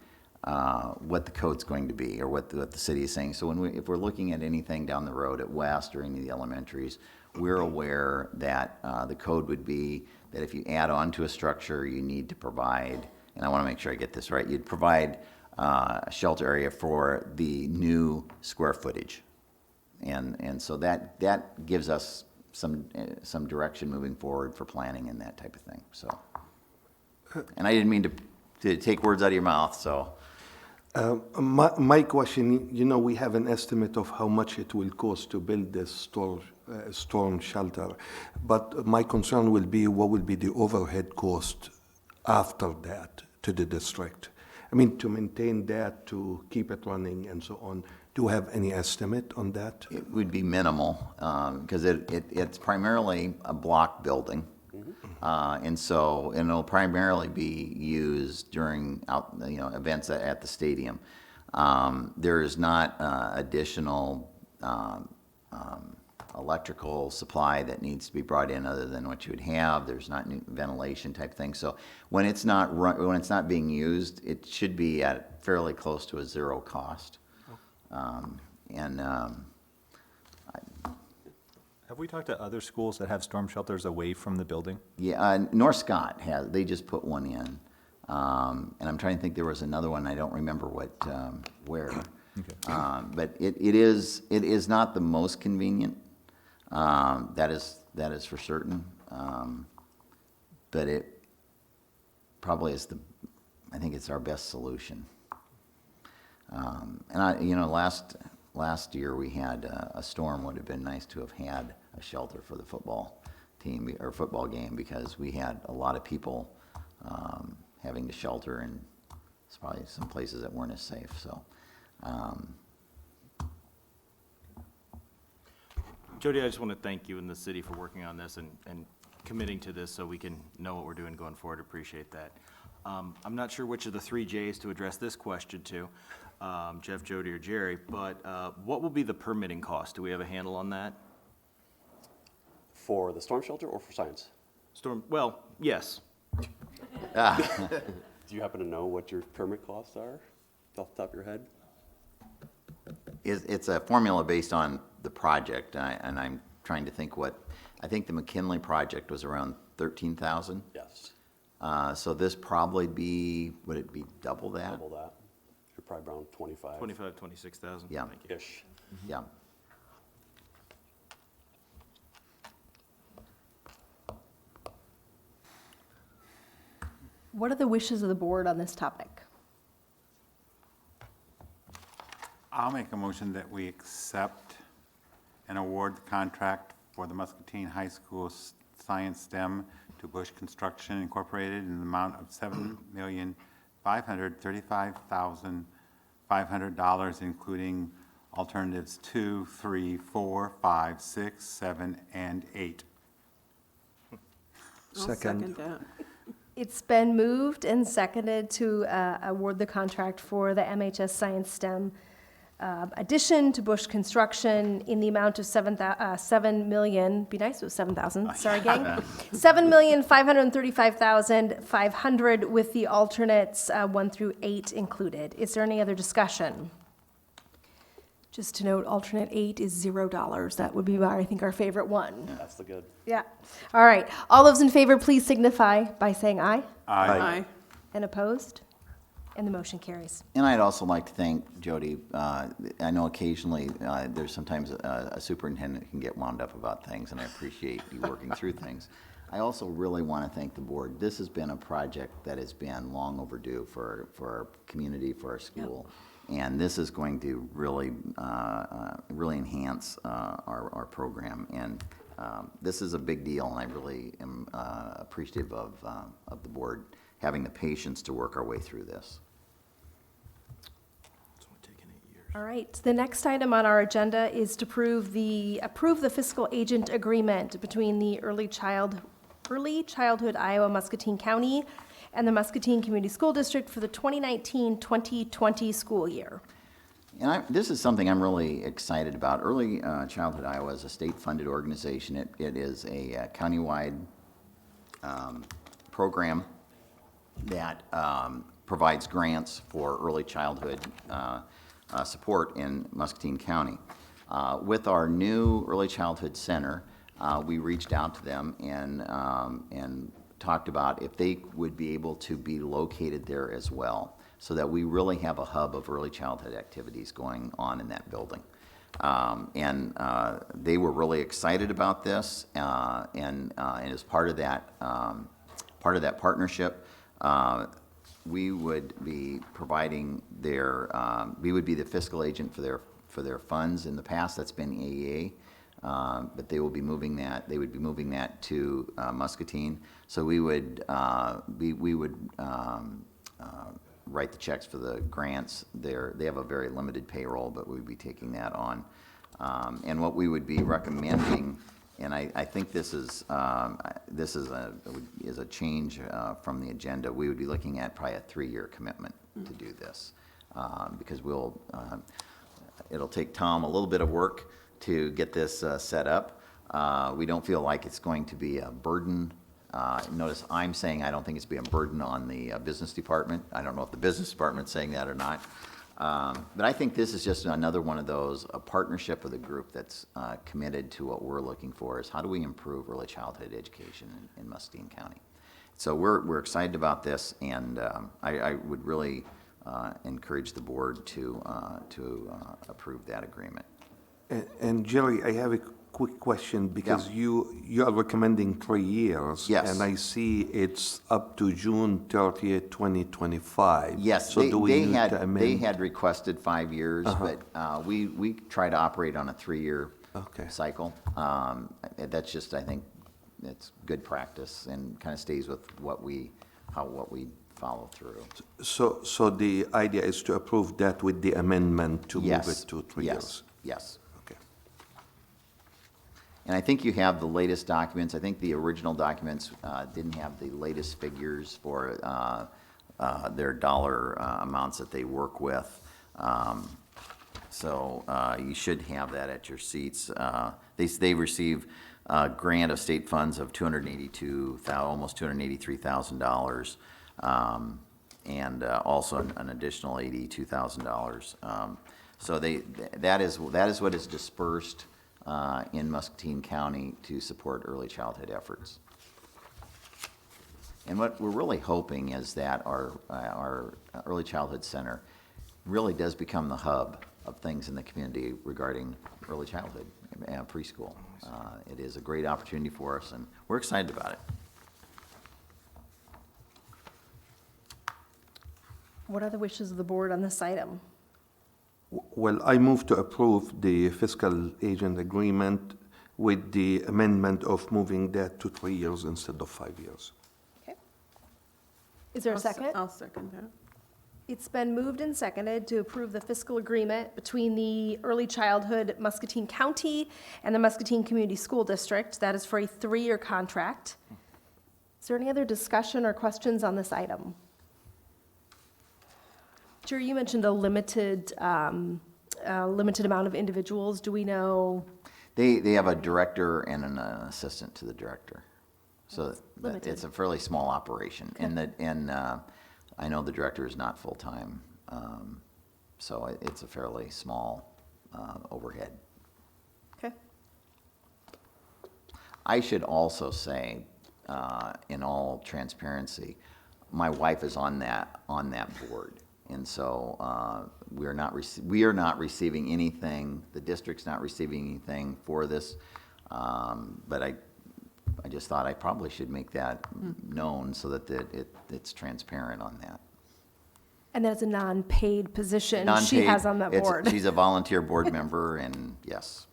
what the code's going to be or what the city is saying. So if we're looking at anything down the road at West or any of the elementaries, we're aware that the code would be that if you add on to a structure, you need to provide, and I want to make sure I get this right, you'd provide a shelter area for the new square footage. And so that gives us some direction moving forward for planning and that type of thing. So, and I didn't mean to take words out of your mouth, so. My question, we have an estimate of how much it will cost to build this storm shelter, but my concern will be what will be the overhead cost after that to the district. I mean, to maintain that, to keep it running and so on. Do you have any estimate on that? It would be minimal, because it's primarily a block building. And it'll primarily be used during events at the stadium. There is not additional electrical supply that needs to be brought in other than what you would have. There's not new ventilation type thing. So when it's not being used, it should be at fairly close to a zero cost. Have Have we talked to other schools that have storm shelters away from the building? Yeah, North Scott has, they just put one in. And I'm trying to think, there was another one, I don't remember where. But it is not the most convenient, that is for certain. But it probably is I think it's our best solution. And last year we had a storm. Would have been nice to have had a shelter for the football team or football game, because we had a lot of people having to shelter, and it's probably some places that weren't as safe. So, Jody, I just want to thank you and the city for working on this and committing to this so we can know what we're doing going forward. Appreciate that. I'm not sure which of the three J's to address this question to, Jeff, Jody, or Jerry, but what will be the permitting cost? Do we have a handle on that? For the storm shelter or for science? Well, yes. Do you happen to know what your permit costs are off the top of your head? it's a formula based on the project, and I'm trying to think I think the McKinley project was around 13,000. Yes. So this probably would it be double that? Double that. You're probably around 25. 26,000. Yeah. Thank you. Ish. Yeah. What are the wishes of the board on this topic? I'll make a motion that we accept and award the contract for the Muscatine High School Science STEM to Bush Construction Incorporated in the amount of $7,535,500, including alternatives 2, 3, 4, 5, 6, 7, and 8. I'll second that. It's been moved and seconded to award the contract for the MHS Science STEM addition to Bush Construction in the amount of $7 million. Be nice if it was 7,000. Sorry, gang. $7,535,500 with the alternates 1 through 8 included. Is there any other discussion? Just to note, alternate 8 is $0. That would be, I think, our favorite one. That's the good. Yeah. All right. All those in favor, please signify by saying aye. Aye. And opposed? And the motion carries. And I'd also like to thank Jody. I know occasionally there's sometimes a superintendent can get wound up about things, and I appreciate you working through things. I also really want to thank the board. This has been a project that has been long overdue for our community, for our school. Yep. And this is going to really enhance our program. And this is a big deal, and I really am appreciative of the board having the patience to work our way through this. All right. The next item on our agenda is to approve the fiscal agent agreement between the Early Childhood Iowa Muscatine County and the Muscatine Community School District for the 2019-2020 school year. And this is something I'm really excited about. Early Childhood Iowa is a state-funded organization. It is a countywide program that provides grants for early childhood support in Muscatine County. With our new Early Childhood Center, we reached out to them and talked about if they would be able to be located there as well, so that we really have a hub of early childhood activities going on in that building. And they were really excited about this, and as part of that partnership, we would be providing we would be the fiscal agent for their funds. In the past, that's been AEA. But they will be moving that. They would be moving that to Muscatine. So we would write the checks for the grants. They have a very limited payroll, but we'd be taking that on. And what we would be recommending, and I think this is a change from the agenda. We would be looking at probably a 3-year commitment to do this, because it'll take Tom a little bit of work to get this set up. We don't feel like it's going to be a burden. Notice I'm saying I don't think it's be a burden on the business department. I don't know if the business department's saying that or not. But I think this is just another one of those, a partnership with a group that's committed to what we're looking for, is how do we improve early childhood education in Muscatine County? So we're excited about this, and I would really encourage the board to approve that agreement. And Jerry, I have a quick question, because you are recommending 3 years. Yes. And I see it's up to June 30th, 2025. Yes, So do we need to they amend? had requested 5 years, but we try to operate on a 3-year cycle. That's just, I think, it's good practice and kind of stays with what we follow through. So the idea is to approve that with the amendment to move it to 3 years? Yes. Okay. And I think you have the latest documents. I think the original documents didn't have the latest figures for their dollar amounts that they work with. So you should have that at your seats. They receive a grant of state funds of almost $283,000, and also an additional $82,000. So that is what is dispersed in Muscatine County to support early childhood efforts. And what we're really hoping is that our early childhood center really does become the hub of things in the community regarding early childhood and preschool. It is a great opportunity for us, and we're excited about it. What are the wishes of the board on this item? Well, I move to approve the fiscal agent agreement with the amendment of moving that to 3 years instead of 5 years. Okay. Is there a second? I'll second that. It's been moved and seconded to approve the fiscal agreement between the Early Childhood Muscatine County and the Muscatine Community School District. That is for a 3-year contract. Is there any other discussion or questions on this item? Jerry, you mentioned a limited amount of individuals. Do we know? They have a director and an assistant to the director. So it's a fairly small operation. Okay. And I know the director is not full-time, so it's a fairly small overhead. Okay. I should also say, in all transparency, my wife is on that board. And so we are not receiving anything, the district's not receiving anything for this, but I just thought I probably should make that known so that it's transparent on that. And that's a non-paid position she has on that board. She's a volunteer board member, and yes.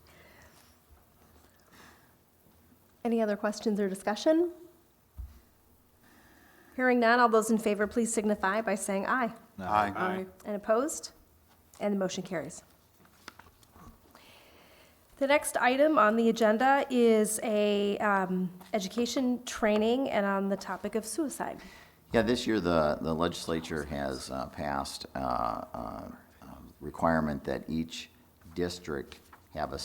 Any other questions or discussion? Hearing none, all those in favor, please signify by saying aye. Aye. Aye. And opposed? And the motion carries. The next item on the agenda is a education training and on the topic of suicide. Yeah, this year the legislature has passed a requirement that each district have a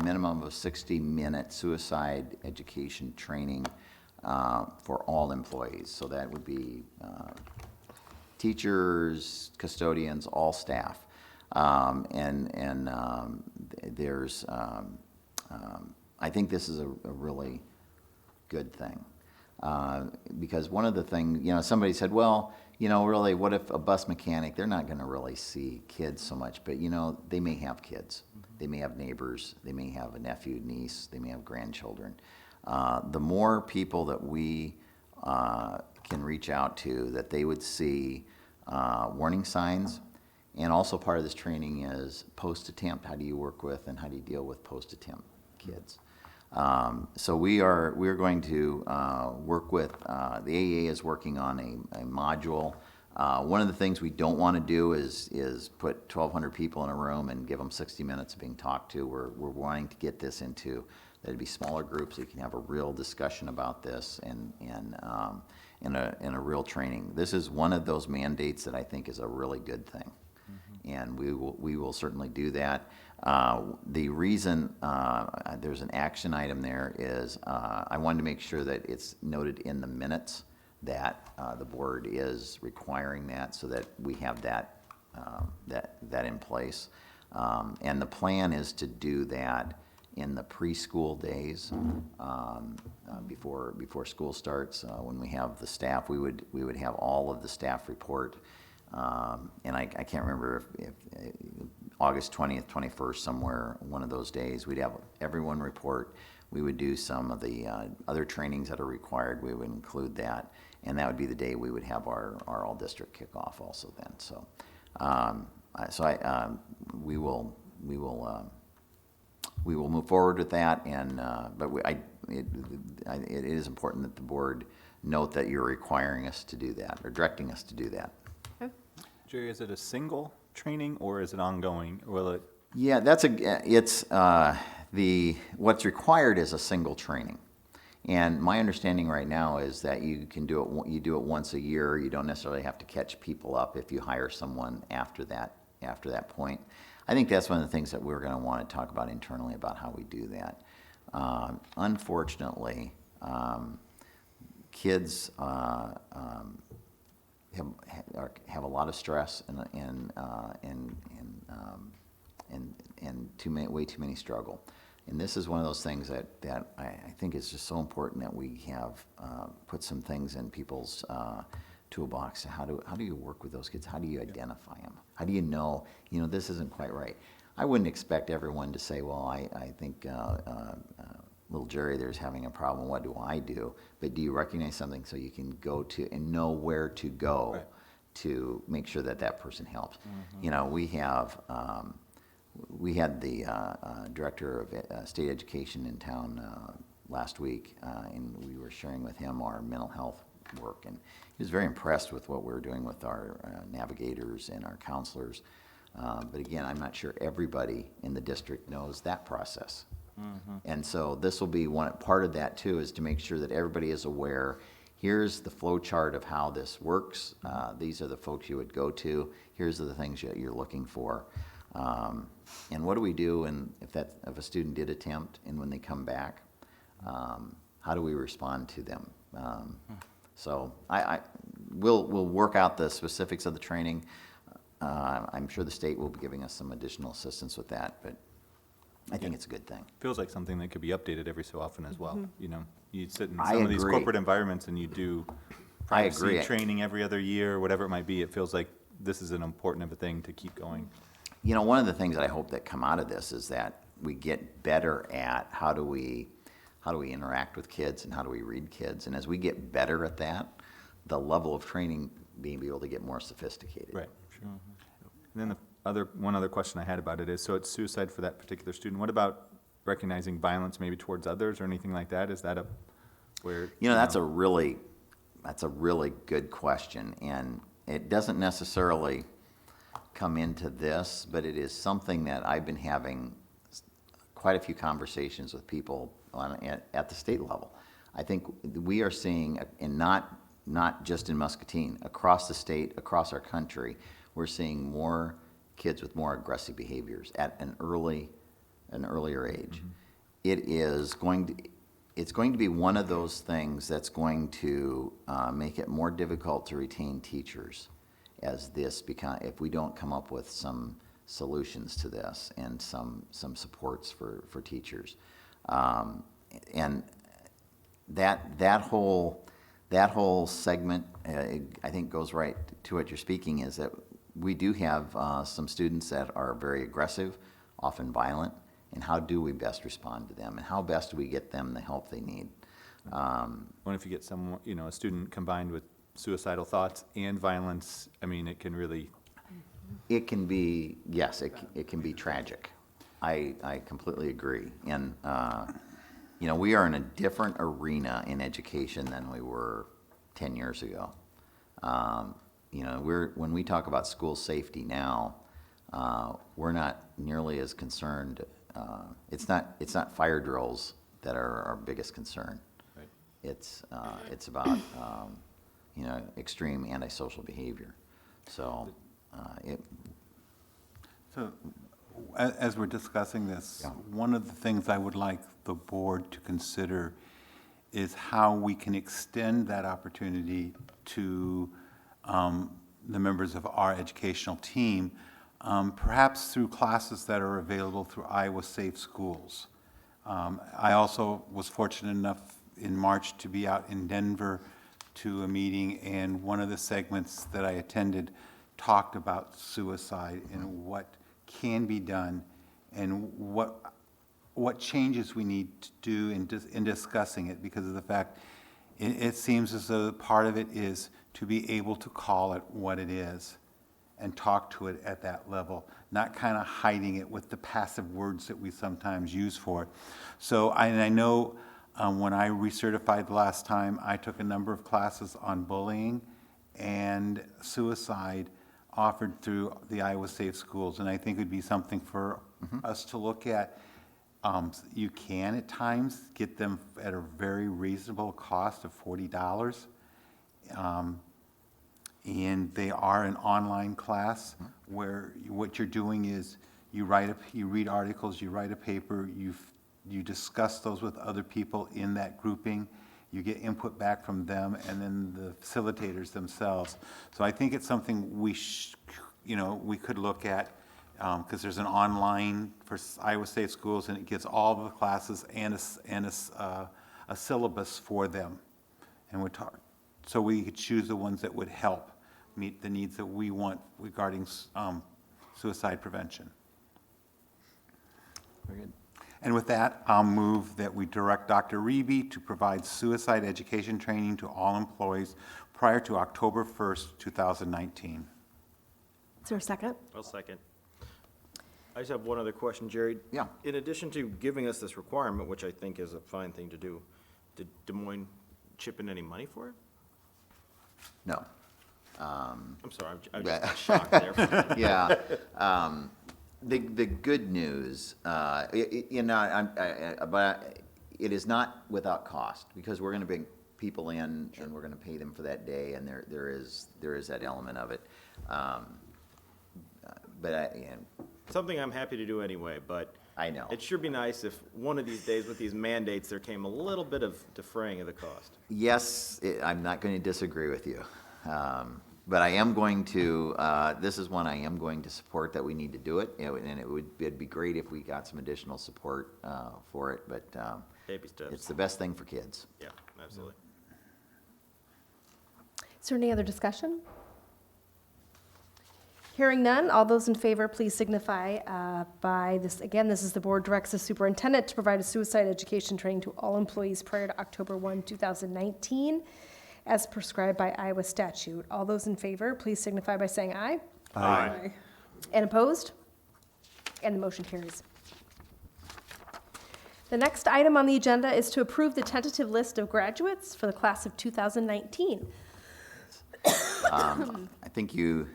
minimum of 60-minute suicide education training for all employees. So that would be teachers, custodians, all staff. There's, I think this is a really good thing. Because one of the things, somebody said, well, really, what if a bus mechanic, they're not going to really see kids so much, but, they may have kids. They may have neighbors. They may have a nephew, niece. They may have grandchildren. The more people that we can reach out to, that they would see warning signs. And also part of this training is post-attempt. How do you work with and how do you deal with post-attempt kids? So we're going to work with, the AEA is working on a module. One of the things we don't want to do is put 1,200 people in a room and give them 60 minutes of being talked to. We're wanting to get this into, that'd be smaller groups so you can have a real discussion about this and in a real training. This is one of those mandates that I think is a really good thing. And we will certainly do that. The reason there's an action item there is I wanted to make sure that it's noted in the minutes that the board is requiring that so that we have that that in place. And the plan is to do that in the preschool days, before school starts. When we have the staff, we would have all of the staff report. And I can't remember if August 20th, 21st, somewhere, one of those days, we'd have everyone report. We would do some of the other trainings that are required. We would include that. And that would be the day we would have our all-district kickoff also then. So, we will move forward with that, and but it is important that the board note that you're requiring us to do that, or directing us to do that. Jerry, is it a single training or is it ongoing? Will it? Yeah, what's required is a single training. And my understanding right now is that you do it once a year. You don't necessarily have to catch people up if you hire someone after that point. I think that's one of the things that we're going to want to talk about internally about how we do that. Unfortunately, kids have a lot of stress and way too many struggle. And this is one of those things that I think is just so important that we have put some things in people's toolbox. How do you work with those kids? How do you identify them? How do you know, this isn't quite right? I wouldn't expect everyone to say, well, I think little Jerry there's having a problem. What do I do? But do you recognize something so you can go to and know where to go right. to make sure that person helps? Mm-hmm. We had the director of state education in town last week, and we were sharing with him our mental health work, and he was very impressed with what we're doing with our navigators and our counselors. But again, I'm not sure everybody in the district knows that process. Mm-hmm. And so this will be part of that too, is to make sure that everybody is aware. Here's the flow chart of how this works. These are the folks you would go to. Here's the things that you're looking for. And what do we do if a student did attempt and when they come back, how do we respond to them? So we'll work out the specifics of the training. I'm sure the state will be giving us some additional assistance with that, but I think it's a good thing. Feels like something that could be updated every so often as well. Mm-hmm. You sit in some of these corporate environments and you do privacy training every other year, or whatever it might be. It feels like this is an important of a thing to keep going. One of the things that I hope that come out of this is that we get better at how do we interact with kids and how do we read kids. And as we get better at that, the level of training being able to get more sophisticated. Right, sure. Mm-hmm. And then one other question I had about it is, so it's suicide for that particular student. What about recognizing violence maybe towards others or anything like that? Is that that's a really good question. And it doesn't necessarily come into this, but it is something that I've been having quite a few conversations with people at the state level. I think we are seeing, and not just in Muscatine, across the state, across our country, we're seeing more kids with more aggressive behaviors at an earlier age. Mm-hmm. It's going to be one of those things that's going to make it more difficult to retain teachers as if we don't come up with some solutions to this and some supports for teachers. And that whole segment, I think goes right to what you're speaking, is that we do have some students that are very aggressive, often violent, and how do we best respond to them, and how best do we get them the help they need? What if you get someone, a student combined with suicidal thoughts and violence? I mean, it can really... It can be, yes, it can be tragic. I completely agree. And, we are in a different arena in education than we were 10 years ago. When we talk about school safety now, we're not nearly as concerned. It's not fire drills that are our biggest concern. Right. It's about extreme antisocial behavior. So as we're discussing this, one of the things I would like the board to consider is how we can extend that opportunity to the members of our educational team, perhaps through classes that are available through Iowa Safe Schools. I also was fortunate enough in March to be out in Denver to a meeting, and one of the segments that I attended talked about suicide and what can be done and what changes we need to do in discussing it, because of the fact it seems as though part of it is to be able to call it what it is and talk to it at that level, not kind of hiding it with the passive words that we sometimes use for it. So I know when I recertified the last time, I took a number of classes on bullying and suicide offered through the Iowa Safe Schools, and I think it would be something for us to look at. You can at times get them at a very reasonable cost of $40. And they are an online class where what you're doing is you read articles, you write a paper, you discuss those with other people in that grouping, you get input back from them, and then the facilitators themselves. So I think it's something we could look at, because there's an online for Iowa State Schools, and it gives all of the classes and a syllabus for them, and so we could choose the ones that would help meet the needs that we want regarding suicide prevention. Very good. And with that, I'll move that we direct Dr. Reeby to provide suicide education training to all employees prior to October 1st, 2019. Is there a second? I'll second. I just have one other question, Jerry. Yeah. In addition to giving us this requirement, which I think is a fine thing to do, did Des Moines chip in any money for it? No. I'm sorry, I'm just shocked there. Yeah. The good news, but it is not without cost, because we're going to bring people in and we're going to pay them for that day, and there is that element of it. Something I'm happy to do anyway, but I know it'd sure be nice if one of these days with these mandates there came a little bit of defraying of the cost. Yes, I'm not going to disagree with you. But I am going to, this is one I am going to support, that we need to do it, and it'd be great if we got some additional support for it, but Baby steps. it's the best thing for kids. Yeah, absolutely. Is there any other discussion? Hearing none, all those in favor, please signify by this. Again, this is the board directs the superintendent to provide a suicide education training to all employees prior to October 1, 2019, as prescribed by Iowa statute. All those in favor, please signify by saying aye. Aye. And opposed? And the motion carries. The next item on the agenda is to approve the tentative list of graduates for the class of 2019. I think you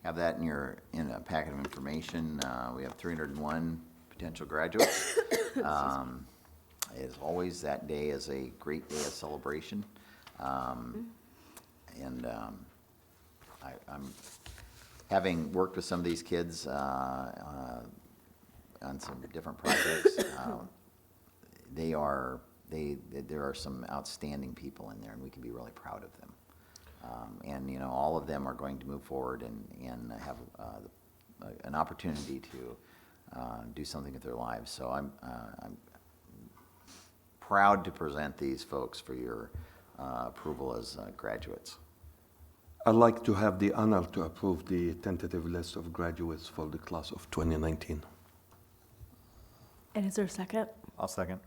have that in a packet of information. We have 301 potential graduates. As always, that day is a great day of celebration. I'm having worked with some of these kids on some different projects. There are some outstanding people in there, and we can be really proud of them. All of them are going to move forward and have an opportunity to do something with their lives. So I'm proud to present these folks for your approval as graduates. I'd like to have the honor to approve the tentative list of graduates for the class of 2019. And is there a second? I'll second.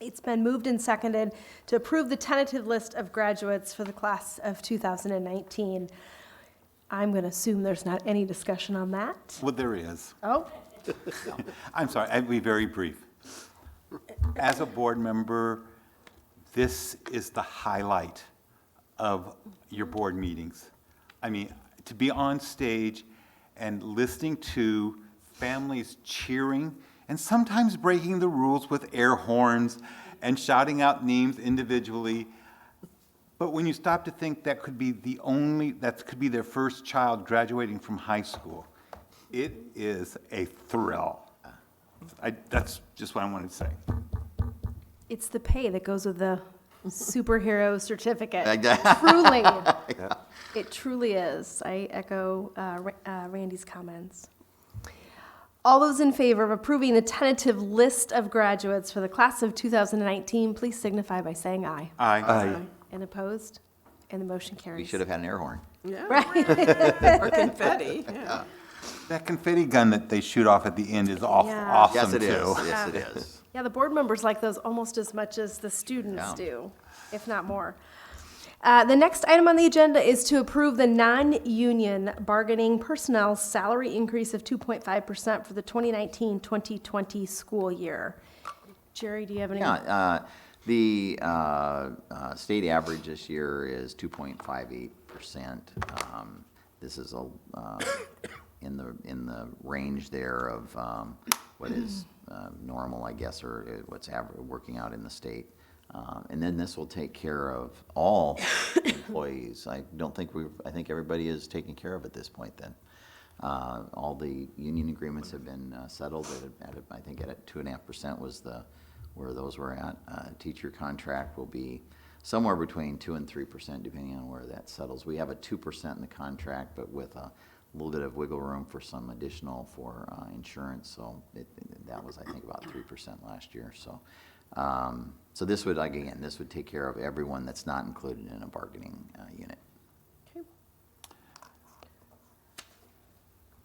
It's been moved and seconded to approve the tentative list of graduates for the class of 2019. I'm going to assume there's not any discussion on that. Well, there is. Oh, No, I'm sorry, I'll be very brief. As a board member, this is the highlight of your board meetings. I mean, to be on stage and listening to families cheering and sometimes breaking the rules with air horns and shouting out names individually. But when you stop to think that could be their first child graduating from high school, it is a thrill. That's just what I wanted to say. it's the pay that goes with the superhero certificate. Truly. It truly is. I echo Randy's comments. All those in favor of approving the tentative list of graduates for the class of 2019, please signify by saying aye. Aye. Aye. And opposed? And the motion We carries. should have had an air horn. Yeah. Right. Or confetti, yeah. That confetti gun that they shoot off at the end is awesome, Yeah. Yes, it too. is. Yes, it is. Yeah, the board members like those almost as much as the students Yeah. do, if not more. The next item on the agenda is to approve the non-union bargaining personnel salary increase of 2.5% for the 2019-2020 school year. Jerry, do you have any? Yeah, the state average this year is 2.58%. This is in the range there of what is normal, I guess, or what's working out in the state. And then this will take care of all employees. I think everybody is taken care of at this point then. All the union agreements have been settled I think at 2.5% was where those were at. Teacher contract will be somewhere between 2 and 3% depending on where that settles. We have a 2% in the contract, but with a little bit of wiggle room for some additional for insurance. So that was, I think, about 3% last year. So this would, again, this would take care of everyone that's not included in a bargaining unit. Okay.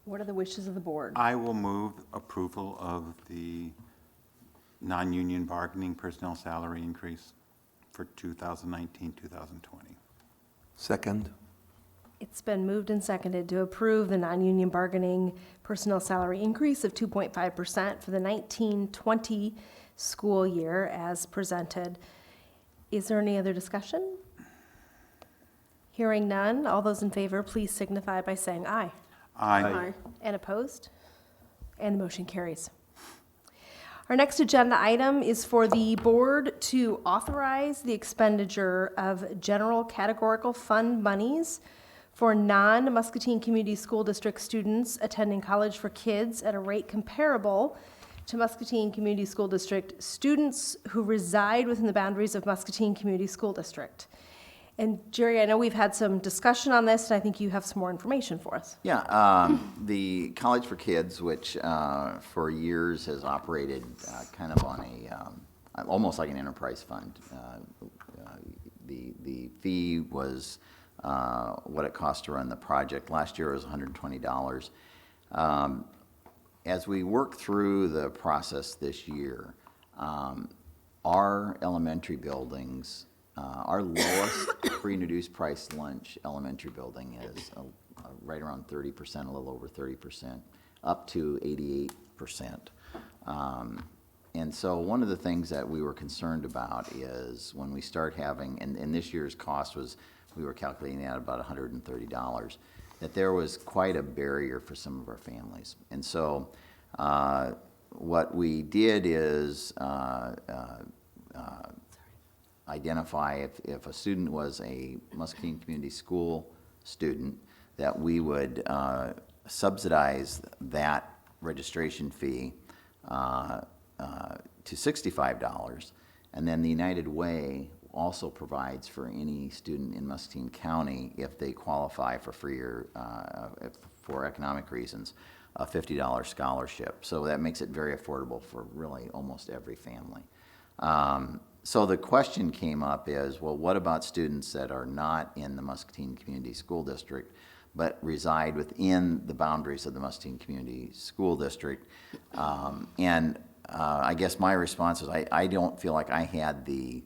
What are the wishes of the board? I will move approval of the non-union bargaining personnel salary increase for 2019-2020. Second. It's been moved and seconded to approve the non-union bargaining personnel salary increase of 2.5% for the 1920 school year as presented. Is there any other discussion? Hearing none, all those in favor, please signify by saying aye. Aye. And opposed? And the motion carries. Our next agenda item is for the board to authorize the expenditure of general categorical fund monies for non-Muscatine Community School District students attending college for kids at a rate comparable to Muscatine Community School District students who reside within the boundaries of Muscatine Community School District. And Jerry, I know we've had some discussion on this, and I think you have some more information for us. Yeah, the College for Kids, which for years has operated kind of on a, almost like an enterprise fund. The fee was what it cost to run the project. Last year it was $120. As we work through the process this year, our elementary buildings, our lowest free and reduced price lunch elementary building is right around 30%, a little over 30%, up to 88%. And so one of the things that we were concerned about is when we start having, and this year's cost was, we were calculating at about $130, that there was quite a barrier for some of our families. And so what we did is identify if a student was a Muscatine Community School student, that we would subsidize that registration fee to $65. And then the United Way also provides for any student in Muscatine County, if they qualify for free or for economic reasons, a $50 scholarship. So that makes it very affordable for really almost every family. So the question came up is, well, what about students that are not in the Muscatine Community School District, but reside within the boundaries of the Muscatine Community School District? I guess my response is I don't feel like I had the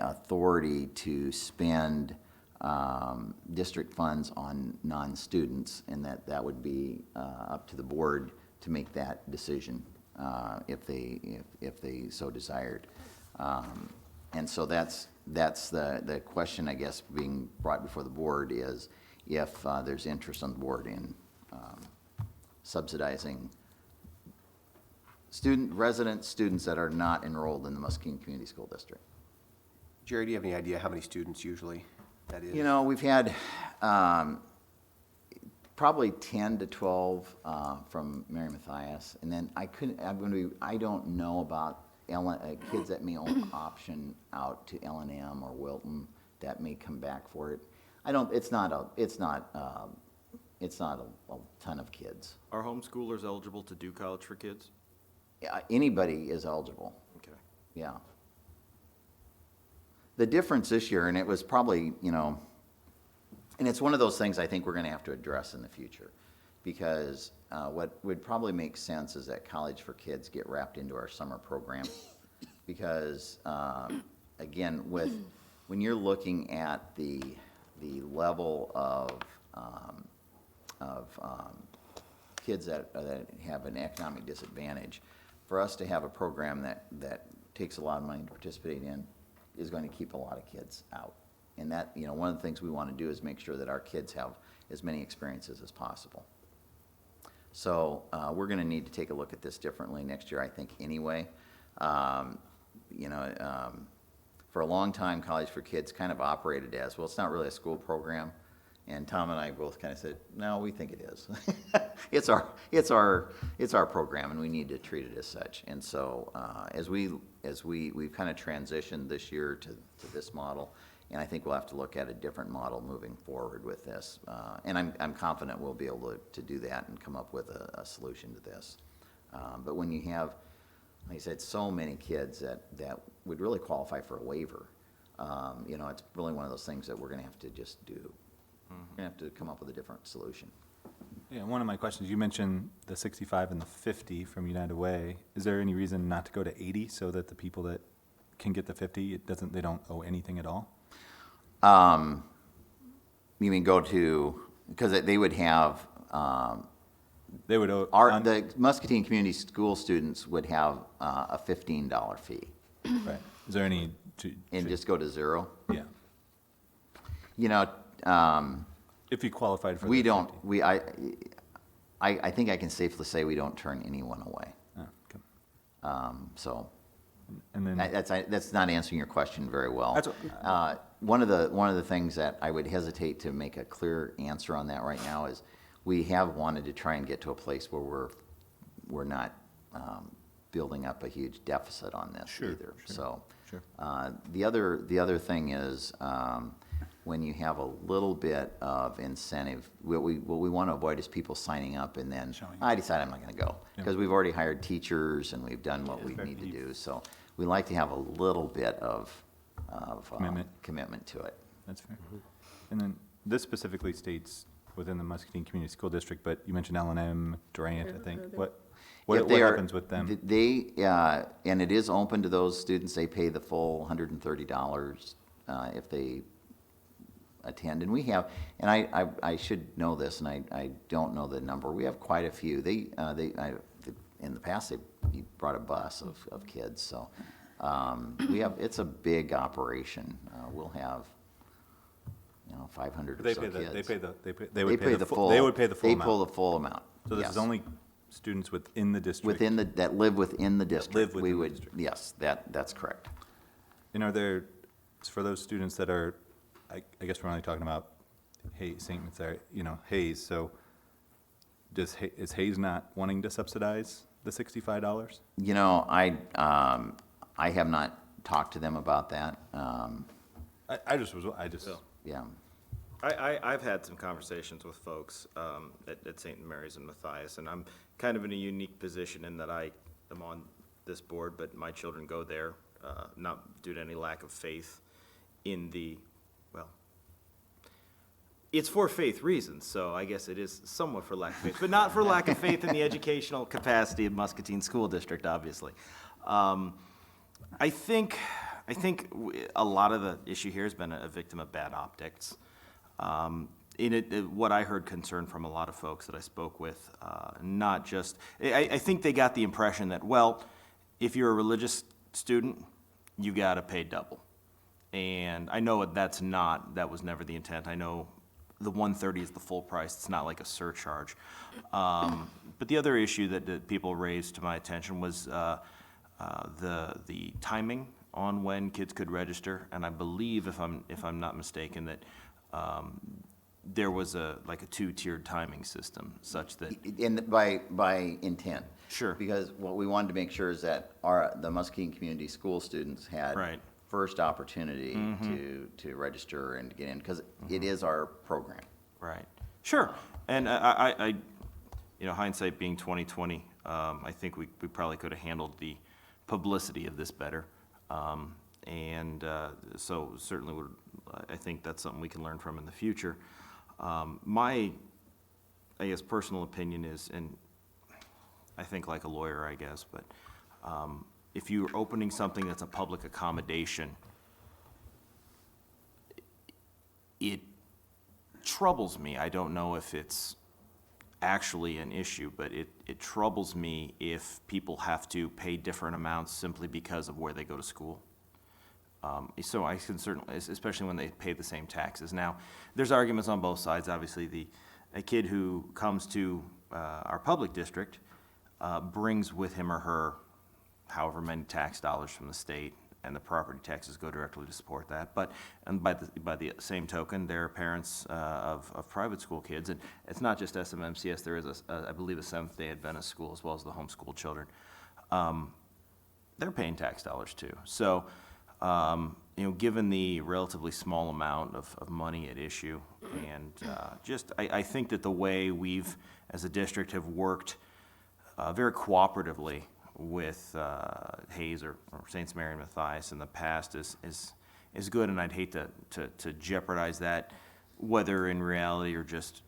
authority to spend district funds on non-students, and that would be up to the board to make that decision if they so desired. And so that's the question, I guess, being brought before the board is if there's interest on the board in subsidizing resident students that are not enrolled in the Muscatine Community School District. Jerry, do you have any idea how many students usually that is? You know, we've had probably 10 to 12 from Mary Mathias, and then I don't know about kids that may option out to L&M or Wilton that may come back for it. it's not a ton of kids. Are homeschoolers eligible to do college for kids? Yeah, anybody is eligible, Okay. yeah. The difference this year, and it was probably, and it's one of those things I think we're gonna have to address in the future. Because what would probably make sense is that College for Kids get wrapped into our summer program. Because, again, when you're looking at the level of kids that have an economic disadvantage, for us to have a program that takes a lot of money to participate in is going to keep a lot of kids out. And that, one of the things we want to do is make sure that our kids have as many experiences as possible. So we're going to need to take a look at this differently next year, I think, anyway. For a long time, College for Kids kind of operated as, well, it's not really a school program. And Tom and I both kind of said, no, we think it is. It's our program, and we need to treat it as such. And so we've kind of transitioned this year to this model. And I think we'll have to look at a different model moving forward with this. And I'm confident we'll be able to do that and come up with a solution to this. But when you have, like I said, so many kids that would really qualify for a waiver, it's really one of those things that we're going to have to just do. We're going to have to come up with a different solution. Yeah, one of my questions, you mentioned the 65 and the 50 from United Way. Is there any reason not to go to 80 so that the people that can get the 50, they don't owe anything at all? You mean go to, because they would have, they would owe, the Muscatine Community School students would have a $15 fee. Right. Is there any? And just go to zero? Yeah. If you qualified for we the don't, 50. I think I can safely say we don't turn anyone away. Oh, okay. So, and then that's not answering your question very well. That's one of the things that I would hesitate to make a clear answer on that right now is we have wanted to try and get to a place where we're not building up a huge deficit on this either. So, the other thing is when you have a little bit of incentive, what we want to avoid is people signing up and then I decide I'm not going to go because we've already hired teachers and we've done what we need to do. So we like to have a little bit of commitment to it. That's fair. And then this specifically states within the Muscatine Community School District, but you mentioned L&M, Durant, I think. What happens with them? They and it is open to those students. They pay the full $130 if they attend. And we have, and I should know this, and I don't know the number. We have quite a few. In the past, they brought a bus of kids. So we have, it's a big operation. We'll have 500 or so kids. They would pay the full amount. They pull the full amount. So this is only students within the district? That live within the district. The district. Yes, that's correct. And are there, for those students that are, I guess we're only talking about Hayes, so is Hayes not wanting to subsidize the $65? I have not talked to them about that. Yeah. I've had some conversations with folks at St. Mary's and Matthias, and I'm kind of in a unique position in that I am on this board, but my children go there, not due to any lack of faith in it's for faith reasons, so I guess it is somewhat for lack of faith, but not for lack of faith in the educational capacity of Muscatine School District, obviously. I think a lot of the issue here has been a victim of bad optics. What I heard concern from a lot of folks that I spoke with, not just, I think they got the impression that, well, if you're a religious student, you got to pay double. And I know that was never the intent. I know the $130 is the full price. It's not like a surcharge. But the other issue that people raised to my attention was the timing on when kids could register. And I believe, if I'm not mistaken, that there was a two-tiered timing system such that by intent. Sure. Because what we wanted to make sure is that the Muscatine Community School students had first opportunity to register and to get in, because it is our program. Right. Sure. And I you know, hindsight being 2020, I think we probably could have handled the publicity of this better. So certainly I think that's something we can learn from in the future. My, I guess, personal opinion is, and I think like a lawyer, I guess, but if you're opening something that's a public accommodation, it troubles me. I don't know if it's actually an issue, but it troubles me if people have to pay different amounts simply because of where they go to school. So I can certainly, especially when they pay the same taxes. Now, there's arguments on both sides. Obviously, a kid who comes to our public district brings with him or her however many tax dollars from the state, and the property taxes go directly to support that. But by the same token, there are parents of private school kids, and it's not just SMMCS. There is, I believe, a Seventh-day Adventist school as well as the homeschool children. They're paying tax dollars too. So, you know, given the relatively small amount of money at issue, and I think that the way we've, as a district, have worked very cooperatively with Hayes or Saints Mary and Matthias in the past is good, and I'd hate to jeopardize that, whether in reality or just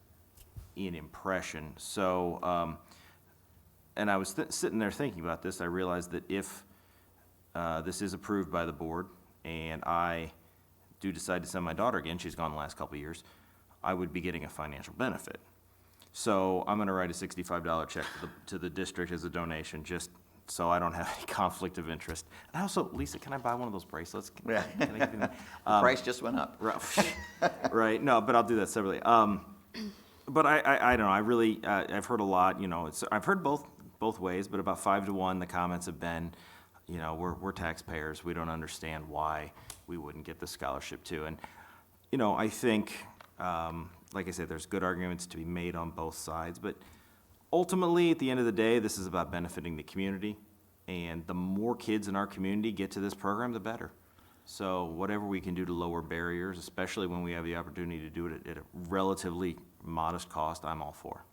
in impression. So, and I was sitting there thinking about this. I realized that if this is approved by the board, and I do decide to send my daughter again, she's gone the last couple of years, I would be getting a financial benefit. So I'm going to write a $65 check to the district as a donation, just so I don't have any conflict of interest. And I also, Lisa, can I buy one of those bracelets? Yeah. Can I The price just went up. Right. No, but I'll do that separately. But I don't know. I really, I've heard a lot. You know, I've heard both ways, but about 5 to 1, the comments have been, you know, we're taxpayers. We don't understand why we wouldn't get the scholarship too. And, you know, I think, like I said, there's good arguments to be made on both sides, but ultimately, at the end of the day, this is about benefiting the community, and the more kids in our community get to this program, the better. So whatever we can do to lower barriers, especially when we have the opportunity to do it at a relatively modest cost, I'm all for.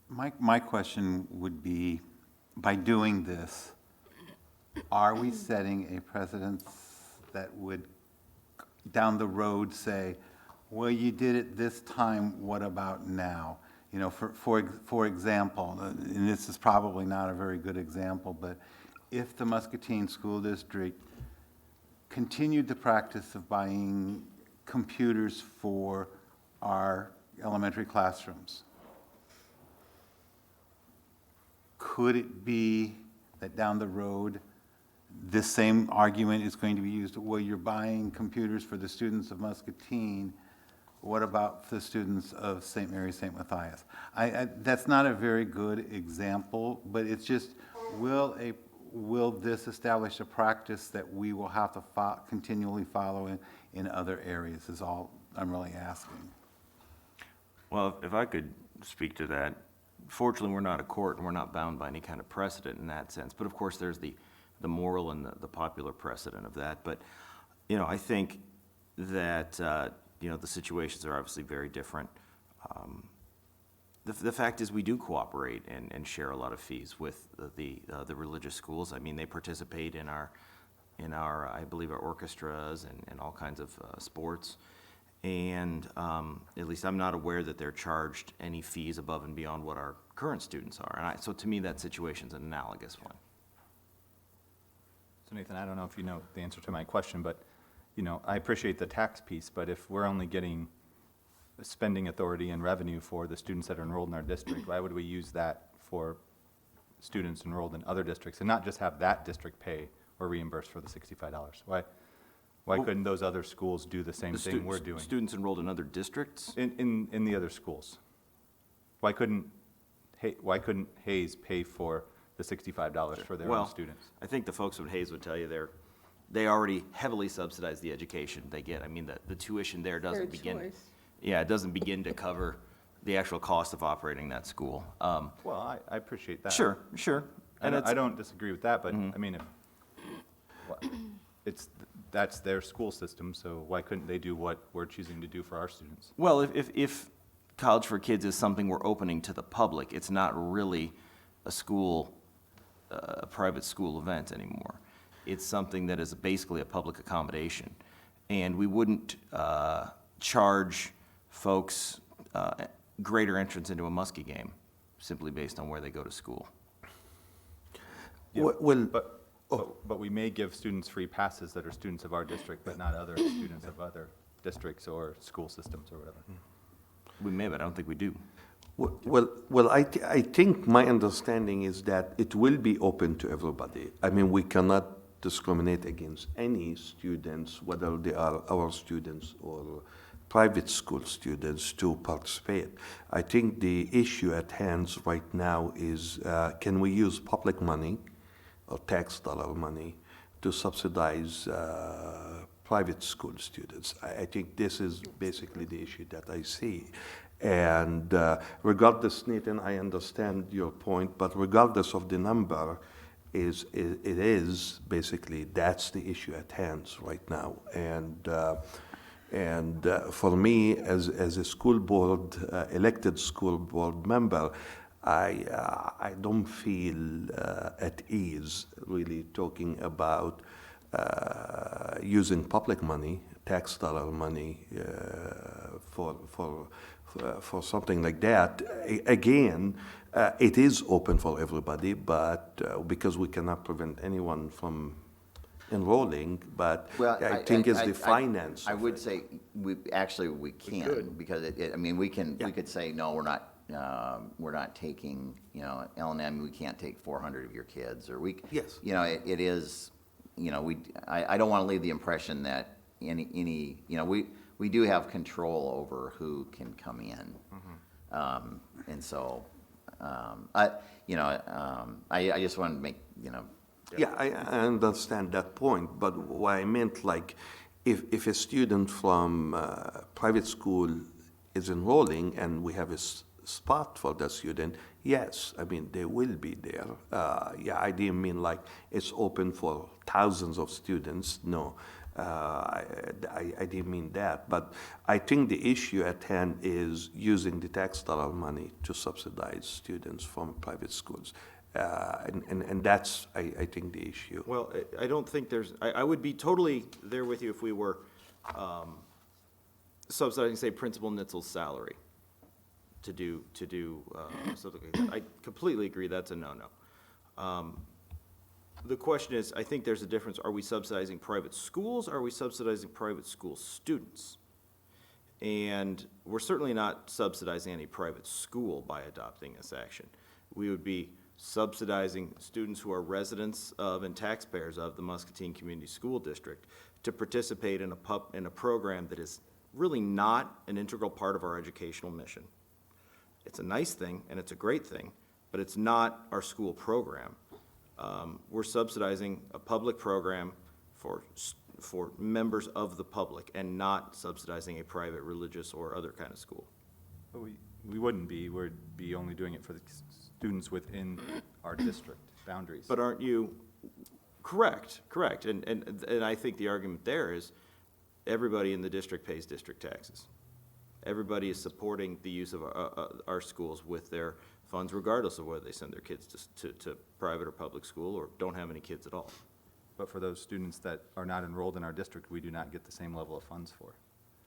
My question would be, by doing this, are we setting a precedent that would, down the road, say, well, you did it this time, what about now? You know, for example, and this is probably not a very good example, but if the Muscatine School District continued the practice of buying computers for our elementary classrooms, could it be that down the road, this same argument is going to be used? Well, you're buying computers for the students of Muscatine. What about the students of St. Mary, St. Matthias? That's not a very good example, but it's just, will this establish a practice that we will have to continually follow in other areas is all I'm really asking. Well, if I could speak to that, fortunately, we're not a court, and we're not bound by any kind of precedent in that sense. But of course, there's the moral and the popular precedent of that. But, you know, I think that, you know, the situations are obviously very different. The fact is we do cooperate and share a lot of fees with the religious schools. I mean, they participate in our I believe, our orchestras and all kinds of sports. And at least I'm not aware that they're charged any fees above and beyond what our current students are. And so to me, that situation's an analogous one. So Nathan, I don't know if you know the answer to my question, but, you know, I appreciate the tax piece, but if we're only getting spending authority and revenue for the students that are enrolled in our district, why would we use that for students enrolled in other districts and not just have that district pay or reimburse for the $65? Why couldn't those other schools do the same thing we're doing? Students enrolled in other districts? In the other schools. Why couldn't Hayes pay for the $65 for their own students? I think the folks at Hayes would tell you they already heavily subsidize the education they get. I mean, the tuition there doesn't begin. Yeah, it doesn't begin to cover the actual cost of operating that school. Well, I appreciate that. Sure. I don't disagree with that, but I mean, that's their school system, so why couldn't they do what we're choosing to do for our students? Well, if College for Kids is something we're opening to the public, it's not really a school, a private school event anymore. It's something that is basically a public accommodation. And we wouldn't charge folks greater entrance into a Muskie game simply based on where they go to school. Yeah, Well, but we may give students free passes that are students of our district, but not other students of other districts or school systems or whatever. We may, but I don't think we do. Well, I think my understanding is that it will be open to everybody. I mean, we cannot discriminate against any students, whether they are our students or private school students, to participate. I think the issue at hand right now is, can we use public money or tax dollar money to subsidize private school students? I think this is basically the issue that I see. And regardless, Nathan, I understand your point, but regardless of the number, it is basically, that's the issue at hand right now. And for me, as a school board, elected school board member, I don't feel at ease really talking about using public money, tax dollar money, for something like that. Again, it is open for everybody, but because we cannot prevent anyone from enrolling, but Well, I think it's the finance. I would say, we can, because we could say, no, we're not taking, L&M, we can't take 400 of your kids, or Yes. It is, I don't want to leave the impression that we do have control over who can come in. And so, I just want to make, Yeah, I understand that point, but what I meant, like, if a student from private school is enrolling and we have a spot for the student, yes, I mean, they will be there. Yeah, I didn't mean like it's open for thousands of students, no. I didn't mean that, but I think the issue at hand is using the tax dollar money to subsidize students from private schools. And that's, I think, the issue. Well, I don't think I would be totally there with you if we were subsidizing, say, Principal Nitzel's salary to do something like that. I completely agree, that's a no-no. The question is, I think there's a difference. Are we subsidizing private schools, or are we subsidizing private school students? And we're certainly not subsidizing any private school by adopting this action. We would be subsidizing students who are residents of and taxpayers of the Muscatine Community School District to participate in a program that is really not an integral part of our educational mission. It's a nice thing and it's a great thing, but it's not our school program. We're subsidizing a public program for members of the public and not subsidizing a private religious or other kind of school. But we wouldn't be, we'd be only doing it for the students within our district boundaries. But aren't you, correct, and I think the argument there is everybody in the district pays district taxes. Everybody is supporting the use of our schools with their funds, regardless of whether they send their kids to private or public school or don't have any kids at all. But for those students that are not enrolled in our district, we do not get the same level of funds for.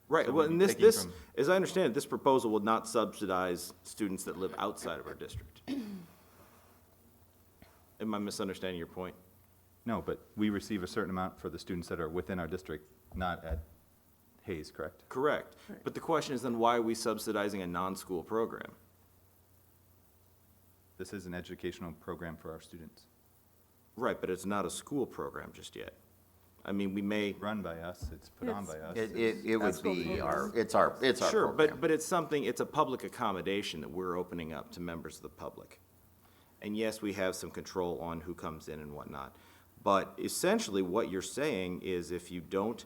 Right, So well, we'd and be this, taking from- as I understand it, this proposal would not subsidize students that live outside of our district. Am I misunderstanding your point? No, but we receive a certain amount for the students that are within our district, not at Hayes, correct? Correct. But the question is then, why are we subsidizing a non-school program? This is an educational program for our students. Right, but it's not a school program just yet. I mean, we may. Run by us, it's put on by us. It would be it's our Sure, program. but it's something, it's a public accommodation that we're opening up to members of the public. And yes, we have some control on who comes in and whatnot. But essentially, what you're saying is if you don't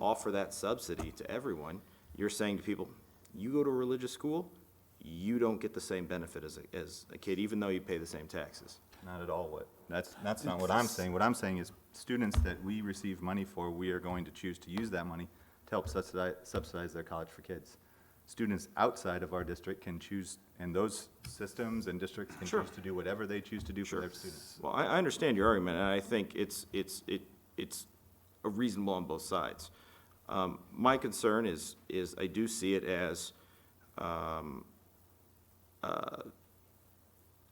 offer that subsidy to everyone, you're saying to people, you go to a religious school, you don't get the same benefit as a kid, even though you pay the same taxes. Not at all what That's not what I'm saying. What I'm saying is students that we receive money for, we are going to choose to use that money to help subsidize their college for kids. Students outside of our district can choose, and those systems and districts can choose to do whatever they choose to do for their students. Well, I understand your argument, and I think it's a reasonable on both sides. My concern is I do see it as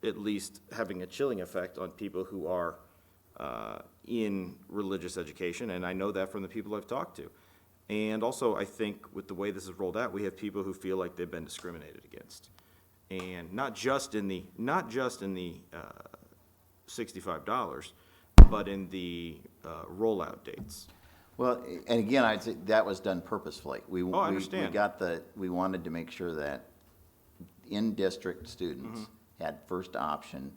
at least having a chilling effect on people who are in religious education, and I know that from the people I've talked to. And also, I think with the way this is rolled out, we have people who feel like they've been discriminated against, and not just in the $65, but in the rollout dates. Well, and again, I'd say that was done purposefully. I understand. We wanted to make sure that in-district students had first option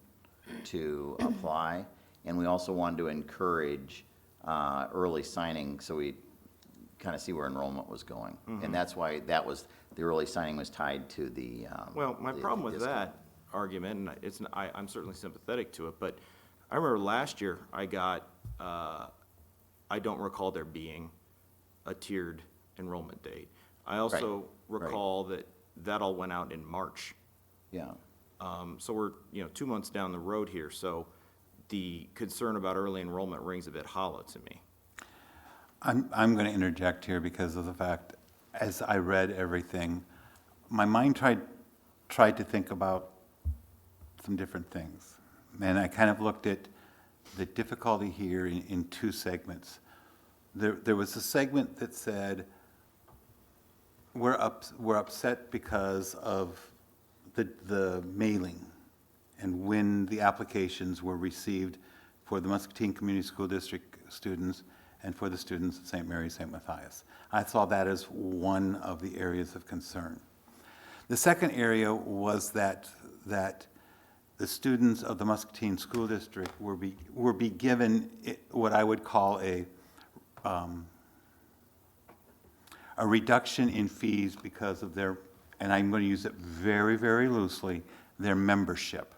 to apply, and we also wanted to encourage early signing, so we kind of see where enrollment was going. And that's why the early signing was tied to the Well, my problem with discount. that argument, and I'm certainly sympathetic to it, but I remember last year I got, I don't recall there being a tiered enrollment date. I also recall that all went out in March. Yeah. So we're, 2 months down the road here, so the concern about early enrollment rings a bit hollow to me. I'm going to interject here because of the fact, as I read everything, my mind tried to think about some different things. And I kind of looked at the difficulty here in two segments. There was a segment that said, we're upset because of the mailing and when the applications were received for the Muscatine Community School District students and for the students at St. Mary, St. Matthias. I saw that as one of the areas of concern. The second area was that the students of the Muscatine School District were be given what I would call a reduction in fees because of their, and I'm going to use it very, very loosely, their membership.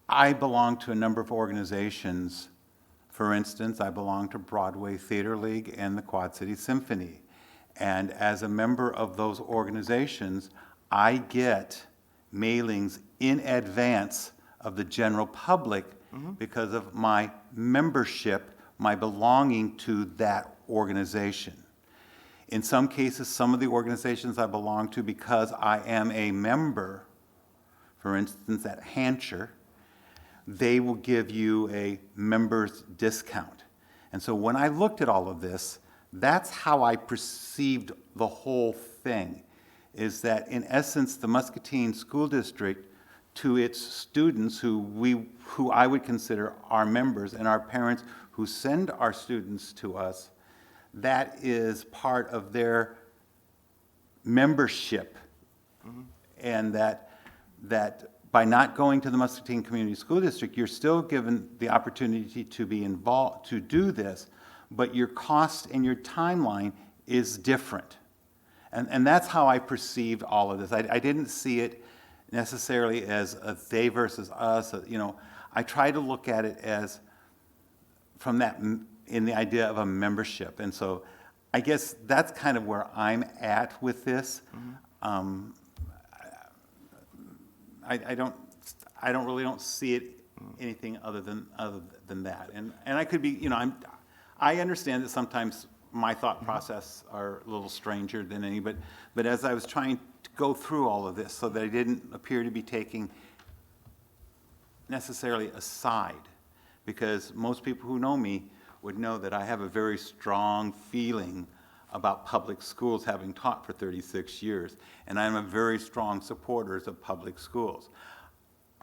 I belong to a number of organizations. For instance, I belong to Broadway Theater League and the Quad City Symphony. And as a member of those organizations, I get mailings in advance of the general public because of my membership, my belonging to that organization. In some cases, some of the organizations I belong to, because I am a member, for instance, at Hancher, they will give you a member's discount. And so when I looked at all of this, that's how I perceived the whole thing, is that in essence, the Muscatine School District, to its students who I would consider our members and our parents who send our students to us, that is part of their membership. And that by not going to the Muscatine Community School District, you're still given the opportunity to be involved, to do this, but your cost and your timeline is different. And that's how I perceived all of this. I didn't see it necessarily as a they versus us. I try to look at it as from that, in the idea of a membership. And so I guess that's kind of where I'm at with this. I don't see it anything other than that. And I could be, I understand that sometimes my thought process are a little stranger than any, but as I was trying to go through all of this so that I didn't appear to be taking necessarily a side, because most people who know me would know that I have a very strong feeling about public schools, having taught for 36 years, and I'm a very strong supporter of public schools.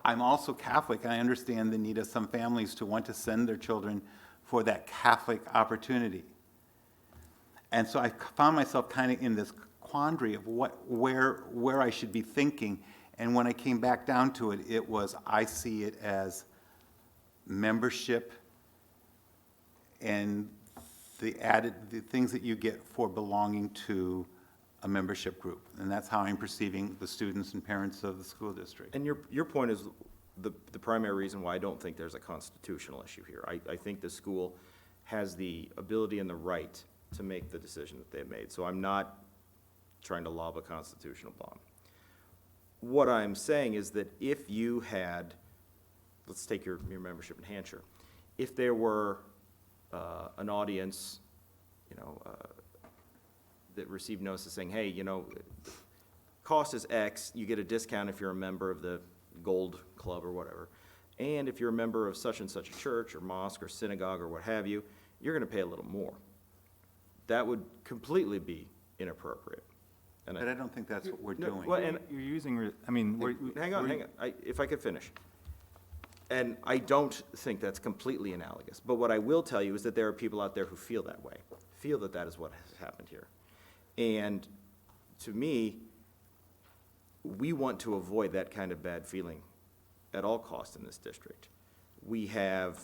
I'm also Catholic, and I understand the need of some families to want to send their children for that Catholic opportunity. And so I found myself kind of in this quandary of where I should be thinking, and when I came back down to it, it was I see it as membership and the things that you get for belonging to a membership group. And that's how I'm perceiving the students and parents of the school district. And your point is the primary reason why I don't think there's a constitutional issue here. I think the school has the ability and the right to make the decision that they've made. So I'm not trying to lob a constitutional bomb. What I'm saying is that if you had, let's take your membership in Hampshire, if there were an audience, that received notices saying, hey, cost is X, you get a discount if you're a member of the Gold Club or whatever. And if you're a member of such and such a church or mosque or synagogue or what have you, you're going to pay a little more. That would completely be inappropriate. And But I don't think that's what we're No, doing. well, and- You're using, I mean, Hang on. If I could finish. And I don't think that's completely analogous. But what I will tell you is that there are people out there who feel that way, feel that that is what has happened here. And to me, we want to avoid that kind of bad feeling at all costs in this district. We have,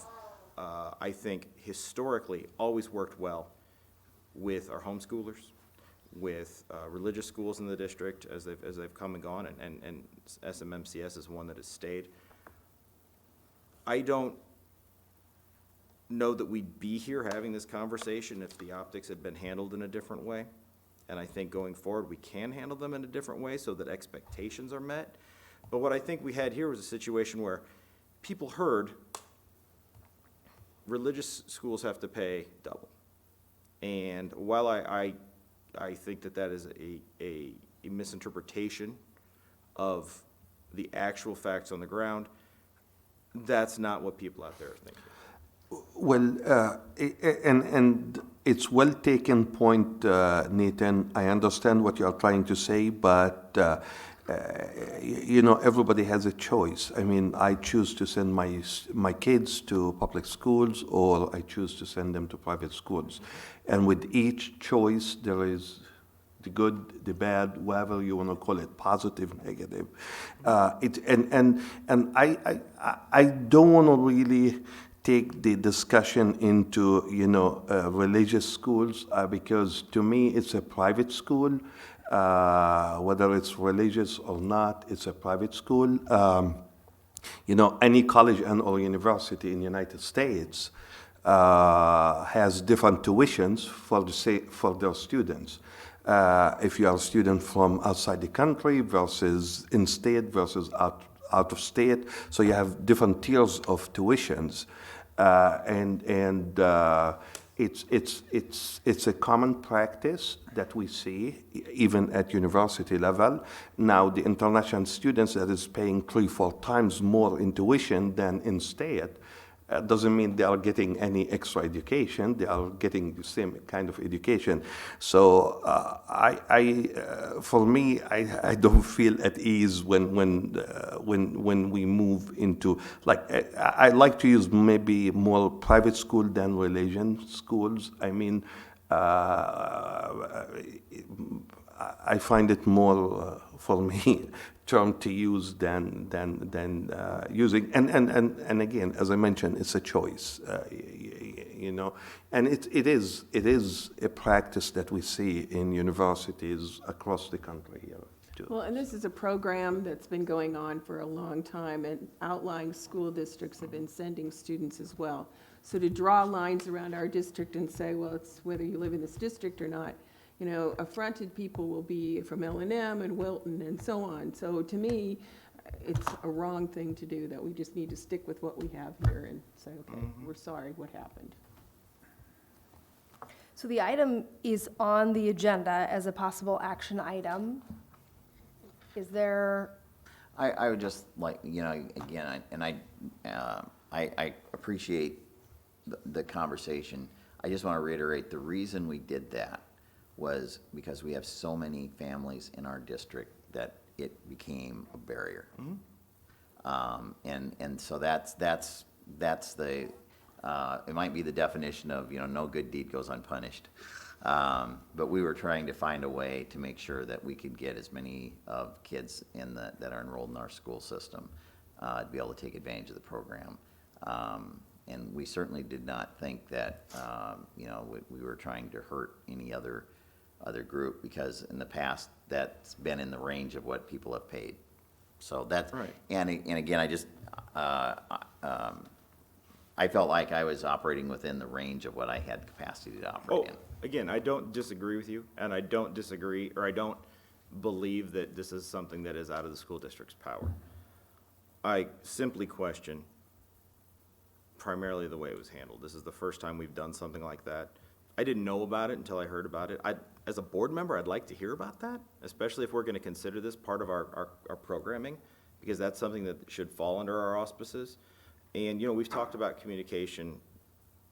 I think, historically always worked well with our homeschoolers, with religious schools in the district as they've come and gone, and SMMCS is one that has stayed. I don't know that we'd be here having this conversation if the optics had been handled in a different way. And I think going forward, we can handle them in a different way so that expectations are met. But what I think we had here was a situation where people heard religious schools have to pay double. And while I think that that is a misinterpretation of the actual facts on the ground, that's not what people out there are thinking. Well, and it's well taken point, Nathan. I understand what you are trying to say, but everybody has a choice. I mean, I choose to send my kids to public schools, or I choose to send them to private schools, and with each choice there is the good, the bad, whatever you want to call it, positive, negative. And I don't want to really take the discussion into religious schools because to me it's a private school, whether it's religious or not, it's a private school. Any college and or university in the United States has different tuitions for their students. If you are a student from outside the country versus in-state versus out of state, so you have different tiers of tuitions, it's a common practice that we see even at university level. Now the international students that is paying 3-4 times more in tuition than in-state. Doesn't mean they are getting any extra education. They are getting the same kind of education. So for me, I don't feel at ease when we move into I like to use maybe more private school than religion schools. I mean, I find it more for me term to use than using and again, as I mentioned, it's a choice, and it is a practice that we see in universities across the country here too. Well, and this is a program that's been going on for a long time, and outlying school districts have been sending students as well. So to draw lines around our district and say, well, it's whether you live in this district or not, affronted people will be from L&M and Wilton and so on. So to me, it's a wrong thing to do, that we just need to stick with what we have here and say, okay, we're sorry, what happened? So the item is on the agenda as a possible action item. Is there? I would just like, again, I appreciate the conversation. I just want to reiterate, the reason we did that was because we have so many families in our district that it became a barrier. And so that's the, it might be the definition of, no good deed goes unpunished. But we were trying to find a way to make sure that we could get as many of kids that are enrolled in our school system to be able to take advantage of the program. And we certainly did not think that, we were trying to hurt any other group, because in the past, that's been in the range of what people have paid. So that's, Right. and again, I just, I felt like I was operating within the range of what I had capacity to operate in. Again, I don't disagree with you, and I don't disagree, or I don't believe that this is something that is out of the school district's power. I simply question primarily the way it was handled. This is the first time we've done something like that. I didn't know about it until I heard about it. As a board member, I'd like to hear about that, especially if we're gonna consider this part of our programming, because that's something that should fall under our auspices. And, you know, we've talked about communication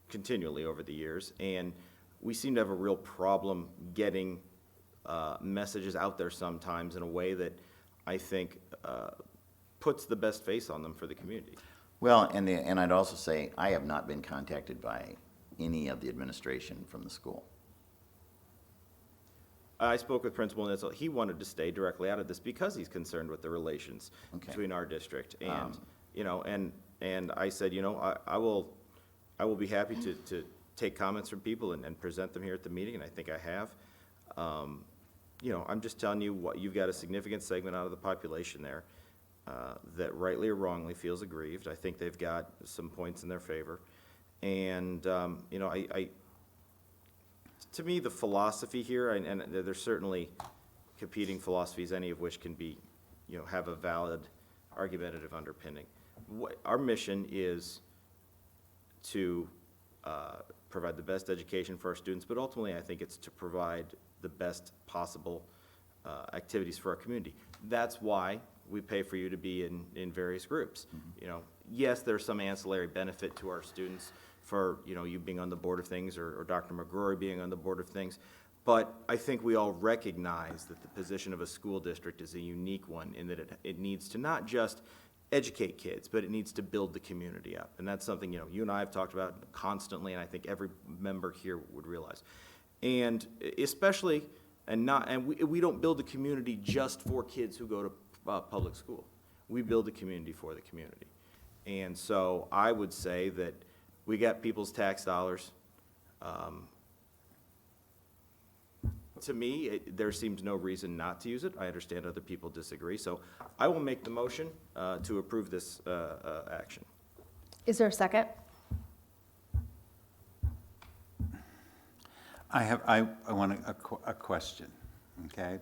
continually over the years, and we seem to have a real problem getting messages out there sometimes in a way that I think puts the best face on them for the community. Well, and I'd also say, I have not been contacted by any of the administration from the school. I spoke with Principal Nitzel. He wanted to stay directly out of this because he's concerned with the relations between our district. And, you know, and I said, you know, I will be happy to take comments from people and present them here at the meeting, and I think I have. You know, I'm just telling you what, you've got a significant segment out of the population there that rightly or wrongly feels aggrieved. I think they've got some points in their favor. And, you know, to me, the philosophy here, and there's certainly competing philosophies, any of which can be, you know, have a valid argumentative underpinning. Our mission is to provide the best education for our students, but ultimately I think it's to provide the best possible activities for our community. That's why we pay for you to be in various groups. You know, yes, there's some ancillary benefit to our students for, you know, you being on the board of things or Dr. McGrory being on the board of things, but I think we all recognize that the position of a school district is a unique one in that it needs to not just educate kids, but it needs to build the community up. And that's something, you know, you and I have talked about constantly, and I think every member here would realize. And especially, and we don't build the community just for kids who go to public school. We build the community for the community. And so I would say that we got people's tax dollars. To me, there seems no reason not to use it. I understand other people disagree. So I will make the motion to approve this action. Is there a second? I want a question, okay,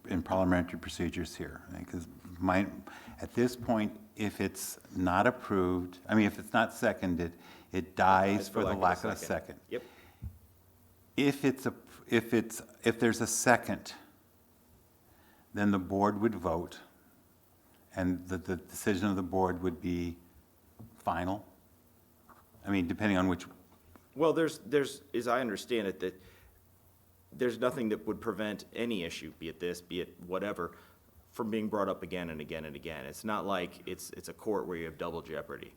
in parliamentary procedures here, because at this point, if it's not approved, I mean, if it's not seconded, it dies for the lack of a second. Yep. If there's a second, then the board would vote, and the decision of the board would be final? I mean, depending on which. Well, there's, as I understand it, that there's nothing that would prevent any issue, be it this, be it whatever, from being brought up again and again and again. It's not like it's a court where you have double jeopardy,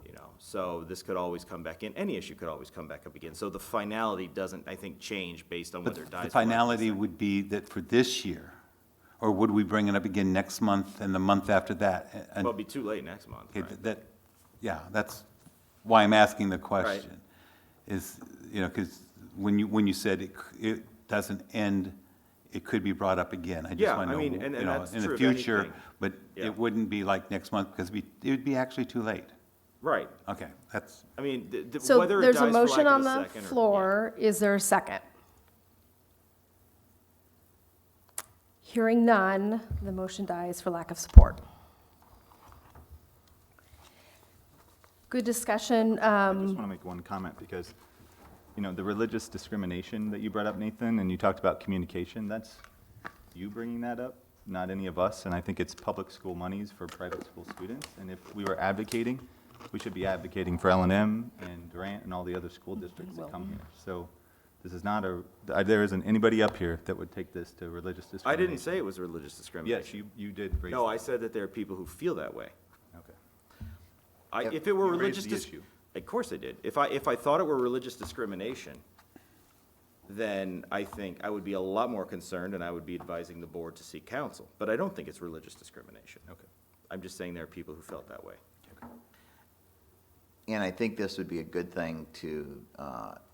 you know. So this could always come back in. Any issue could always come back up again. So the finality doesn't, I think, change based on whether it dies. The finality would be that for this year, or would we bring it up again next month and the month after that? Well, it'll be too late next month, Okay, right? yeah, that's why I'm asking the question. Is, you know, because when you said it doesn't end, it could be brought up again. I just Yeah, want to I know, mean, and you know, that's in true the of future, anything. but Yeah. it wouldn't be like next month, because it would be actually too late. Right. Okay, that's, I mean, So whether it there's a dies for motion lack on of a the second or- floor. Is there a second? Hearing none, the motion dies for lack of support. Good discussion. I just want to make one comment because, you know, the religious discrimination that you brought up, Nathan, and you talked about communication, that's you bringing that up, not any of us. And I think it's public school monies for private school students. And if we were advocating, we should be advocating for L&M and Durant and all the other school districts that come here. So this is not there isn't anybody up here that would take this to religious I discrimination. didn't say it was religious discrimination. Yes, you did raise No, that. I said that there are people who feel that way. Okay. If it were You raised religious, the issue. of course I did. If I thought it were religious discrimination, then I think I would be a lot more concerned and I would be advising the board to seek counsel. But I don't think it's religious discrimination. Okay. I'm just saying there are people who felt that way. And I think this would be a good thing to,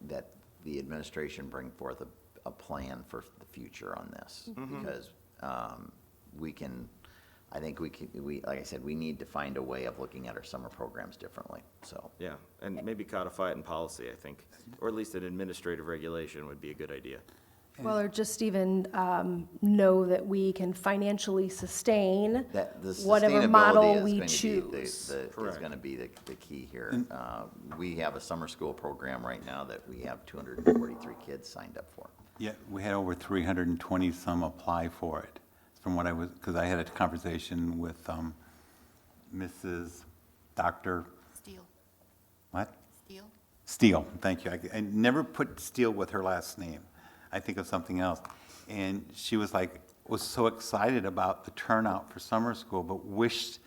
that the administration bring forth a plan for the future on this. Because we can I think like I said, we need to find a way of looking at our summer programs differently, so. Yeah, and maybe codify it in policy, I think, or at least an administrative regulation would be a good idea. Well, or just even know that we can financially sustain That the whatever model sustainability we is going to choose. be is going to be the key here. We have a summer school program right now that we have 243 kids signed up for. Yeah, we had over 320 some apply for it, from what I was, because I had a conversation with Mrs. Dr. Steele. What? Steele. Steele, thank you. I never put Steele with her last name. I think of something else. And she was so excited about the turnout for summer school, but wished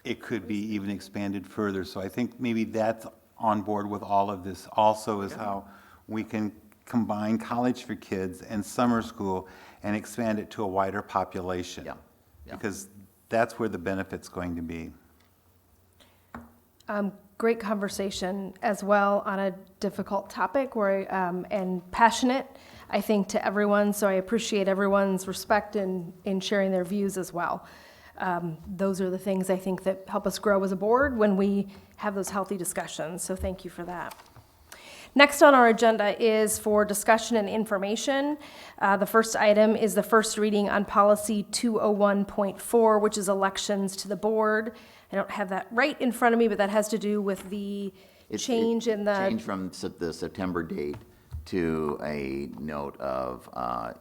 it could be even expanded further. So I think maybe that's on board with all of this also, is how we can combine college for kids and summer school and expand it to a wider population. Yeah. Because that's where the benefit's going to be. Great conversation as well on a difficult topic and passionate, I think, to everyone. So I appreciate everyone's respect in sharing their views as well. Those are the things I think that help us grow as a board when we have those healthy discussions. So thank you for that. Next on our agenda is for discussion and information. The first item is the first reading on policy 201.4, which is elections to the board. I don't have that right in front of me, but that has to do with the change in the... Change from the September date to a note of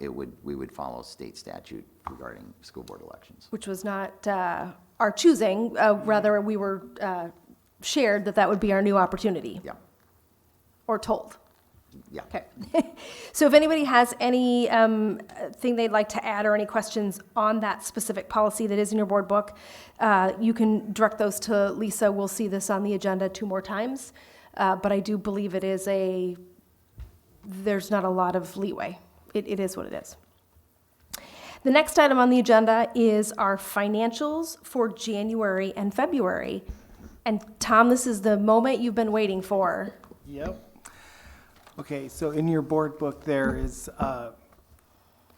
we would follow state statute regarding school board elections. Which was not our choosing, rather we were shared that would be our new opportunity. Yeah. Or told. Yeah. Okay. So if anybody has any thing they'd like to add or any questions on that specific policy that is in your board book, you can direct those to Lisa. We'll see this on the agenda 2 more times. But I do believe it is there's not a lot of leeway. It is what it is. The next item on the agenda is our financials for January and February. And Tom, this is the moment you've been waiting for. Yep. Okay, so in your board book, there is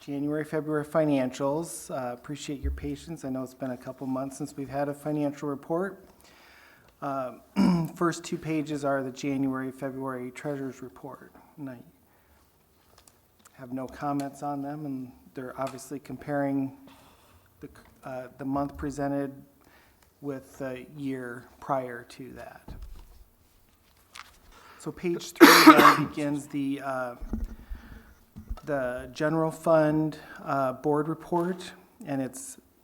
January, February financials. Appreciate your patience. I know it's been a couple months since we've had a financial report. First 2 pages are the January, February treasurer's report. And I have no comments on them, and they're obviously comparing the month presented with the year prior to that. So page 3 then begins the general fund board report, and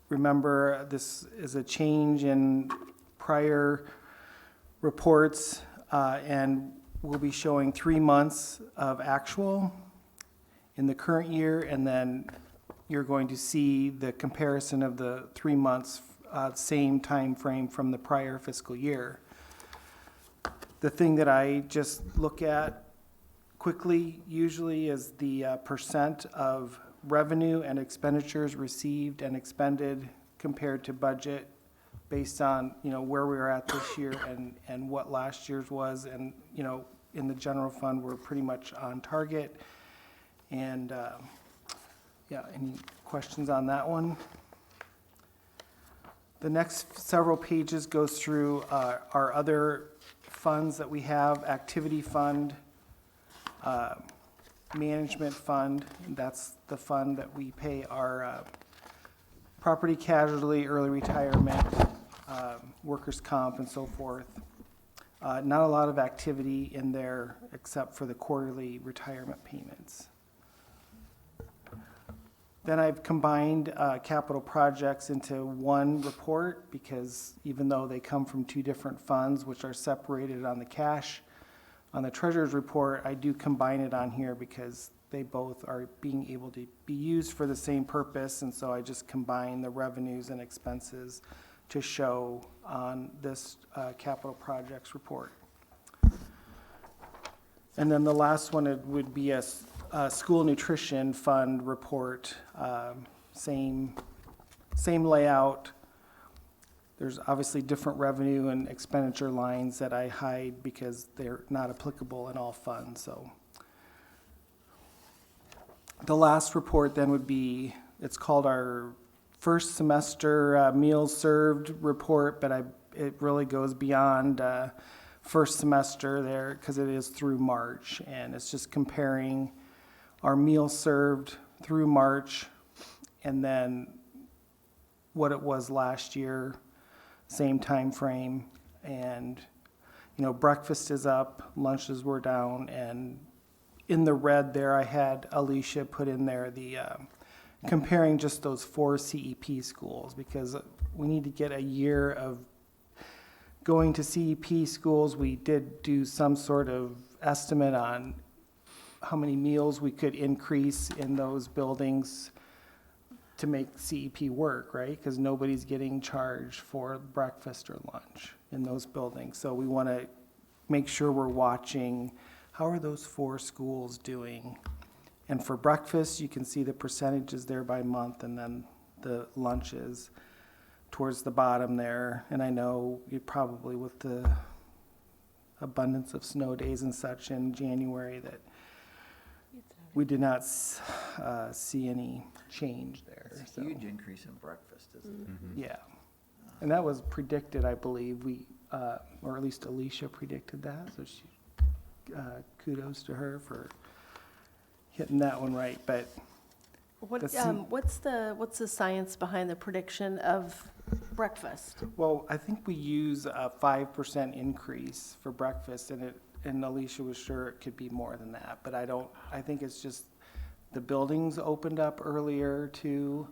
remember, this is a change in prior reports, and we'll be showing 3 months of actual in the current year, and then you're going to see the comparison of the 3 months, same time frame from the prior fiscal year. The thing that I just look at quickly usually is the percent of revenue and expenditures received and expended compared to budget based on, where we were at this year and what last year's was. And, in the general fund, we're pretty much on target. And, any questions on that one? The next several pages goes through our other funds that we have: activity fund, management fund. That's the fund that we pay our property casualty, early retirement, workers' comp, and so forth. Not a lot of activity in there except for the quarterly retirement payments. Then I've combined capital projects into one report, because even though they come from 2 different funds, which are separated on the cash, on the treasurer's report, I do combine it on here because they both are being able to be used for the same purpose, and so I just combine the revenues and expenses to show on this capital projects report. And then the last one, it would be a school nutrition fund report, same layout. There's obviously different revenue and expenditure lines that I hide because they're not applicable in all funds. So the last report then would be, it's called our first semester meals served report, but it really goes beyond first semester there because it is through March, and it's just comparing our meals served through March and then what it was last year, same time frame. And breakfast is up, lunches were down, and in the red there I had Alicia put in there the comparing just those 4 CEP schools, because we need to get a year of going to CEP schools. We did do some sort of estimate on how many meals we could increase in those buildings to make CEP work, right? Because nobody's getting charged for breakfast or lunch in those buildings. So we want to make sure we're watching how are those 4 schools doing. And for breakfast, you can see the percentages there by month, and then the lunches towards the bottom there. And I know you probably, with the abundance of snow days and such in January, that we did not see any change there. It's a huge increase in breakfast, isn't it? Yeah. And that was predicted, I believe, or at least Alicia predicted that, so kudos to her for hitting that one right. But What's the science behind the prediction of breakfast? well, I think we use a 5% increase for breakfast, and Alicia was sure it could be more than that, but I think it's just the buildings opened up earlier too,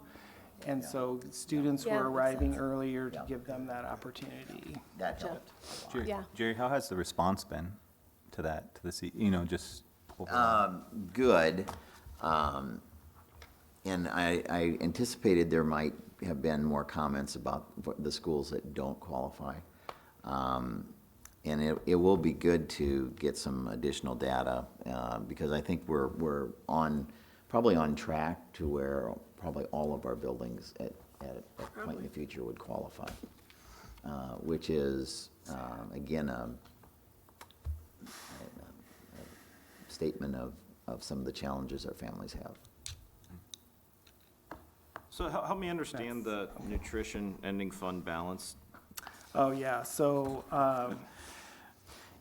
and so students Yeah, were makes arriving sense. earlier to give them that opportunity. That helped. Yeah. Jerry, how has the response been to that, to the, just overall? Good. And I anticipated there might have been more comments about the schools that don't qualify. And it will be good to get some additional data, because I think we're probably on track to where probably all of our buildings at a point in the future would qualify, which is, again, a statement of some of the challenges our families have. So help me understand the nutrition ending fund balance. Oh, yeah, so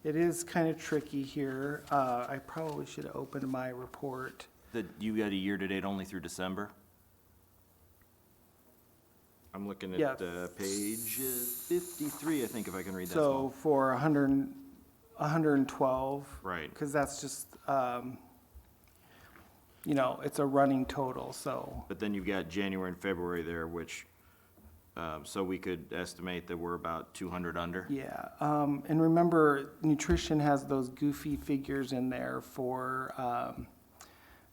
it is kind of tricky here. I probably should have opened my report. That you got a year-to-date only through December? I'm looking Yeah. at page 53, I think, if I can read that So small. for 112. Right. Because that's just, it's a running total, so. But then you've got January and February there, which, so we could estimate that we're about 200 under? Yeah, and remember, nutrition has those goofy figures in there for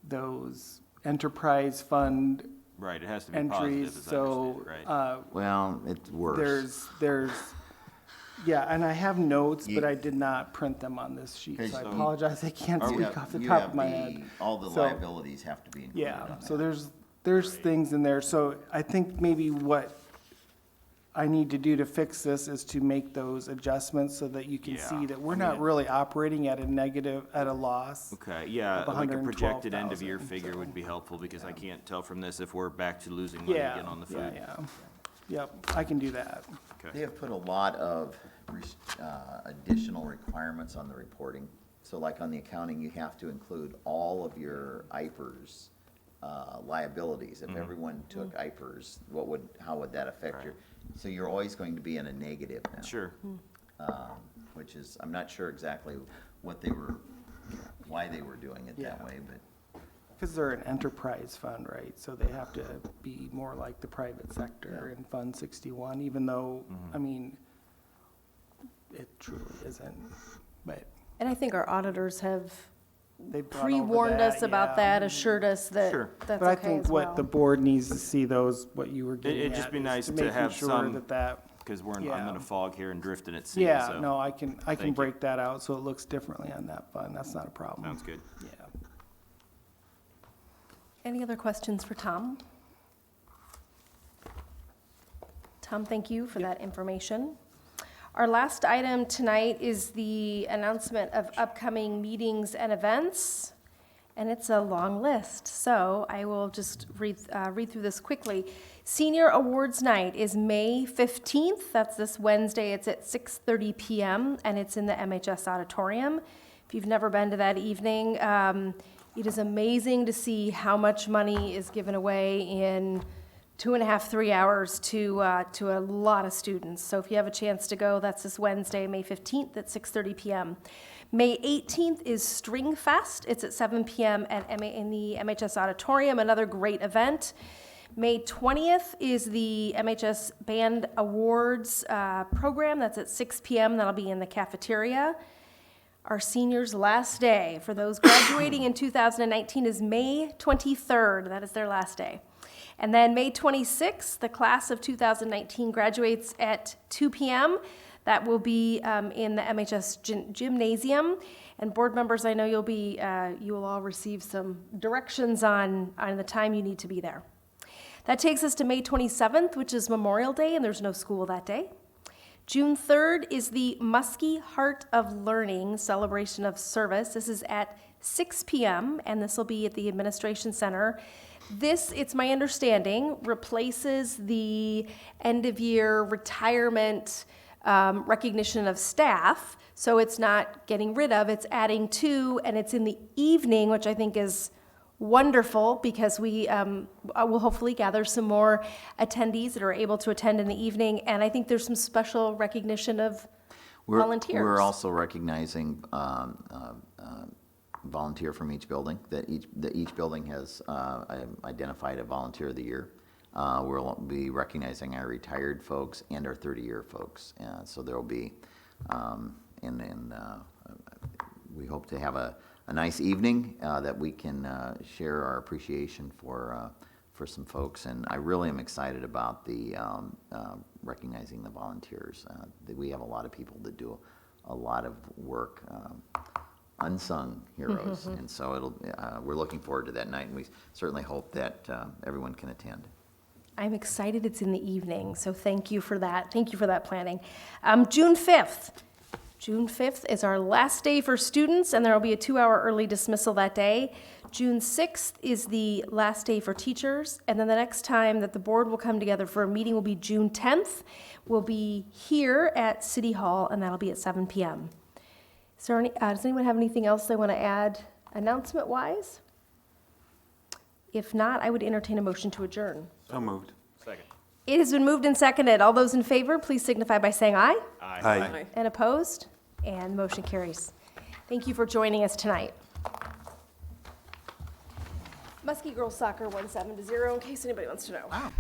those enterprise fund Right, it has to be positive, entries, as I so. understand it, right? Well, it's worse. There's, yeah, and I have notes, but I did not print them on this sheet, so I So- apologize, I can't You speak have- off the you top have of my head. All the So- liabilities have to be included on Yeah, that. so there's things in there, so I think maybe what I need to do to fix this is to make those adjustments so that you can Yeah, see that we're I not mean- really operating at a loss. Okay, yeah, of like a projected 112,000, end-of-year figure so. would be helpful, because I can't tell from this if we're back to losing money Yeah, again on the food. yeah. Yep, I can do that. They Okay, have put a lot of additional requirements on the reporting. So like on the accounting, you have to include all of your IPERS liabilities. If everyone took IPERS, how would that affect your? So you're always going to be in a negative now. sure. Which is, I'm not sure exactly why they were doing it that Yeah. way, but. Because they're an enterprise fund, right? So they have to be more like the private sector in Fund 61, even though, I mean, it truly isn't, but And I think our auditors have they brought over pre-warned that, us about yeah. that, assured us that Sure. that's But I okay think as well. what the board needs to see what you were getting at. It'd just be is nice to making have sure some- that Because I'm Yeah. in a fog here and drifting at sea, Yeah, so. no, I can Thank you. break that out so it looks differently on that fund. That's not a problem. Sounds good. Yeah. Any other questions for Tom? Tom, thank you for that information. Our last item tonight is the announcement of upcoming meetings and events. And it's a long list, so I will just read through this quickly. Senior Awards Night is May 15th. That's this Wednesday. It's at 6:30 p.m., and it's in the MHS Auditorium. If you've never been to that evening, it is amazing to see how much money is given away in 2.5, 3 hours to a lot of students. So if you have a chance to go, that's this Wednesday, May 15th at 6:30 p.m. May 18th is String Fest. It's at 7 p.m. in the MHS Auditorium, another great event. May 20th is the MHS Band Awards program. That's at 6 p.m. That'll be in the cafeteria. Our seniors' last day for those graduating in 2019 is May 23rd. That is their last day. And then May 26th, the class of 2019 graduates at 2 p.m. That will be in the MHS gymnasium. And board members, I know you will all receive some directions on the time you need to be there. That takes us to May 27th, which is Memorial Day, and there's no school that day. June 3rd is the Muskie Heart of Learning Celebration of Service. This is at 6 p.m., and this will be at the Administration Center. This, it's my understanding, replaces the end-of-year retirement recognition of staff. So it's not getting rid of, it's adding to, and it's in the evening, which I think is wonderful because we will hopefully gather some more attendees that are able to attend in the evening. And I think there's some special recognition of volunteers. We're also recognizing volunteer from each building, that each building has identified a volunteer of the year. We'll be recognizing our retired folks and our 30-year folks. So there will be, we hope to have a nice evening that we can share our appreciation for some folks. And I really am excited about the recognizing the volunteers. We have a lot of people that do a lot of work, unsung heroes. And so we're looking forward to that night, and we certainly hope that everyone can attend. I'm excited it's in the evening, so thank you for that. Thank you for that planning. June 5th. June 5th is our last day for students, and there will be a 2-hour early dismissal that day. June 6th is the last day for teachers, and then the next time that the board will come together for a meeting will be June 10th. We'll be here at City Hall, and that'll be at 7 p.m. Does anyone have anything else they want to add announcement-wise? If not, I would entertain a motion to adjourn. So moved. Second. It has been moved and seconded. All those in favor, please signify by saying aye. Aye. And opposed? And motion carries. Thank you for joining us tonight. Muskie girls soccer 1-7-0, in case anybody wants to know. Wow.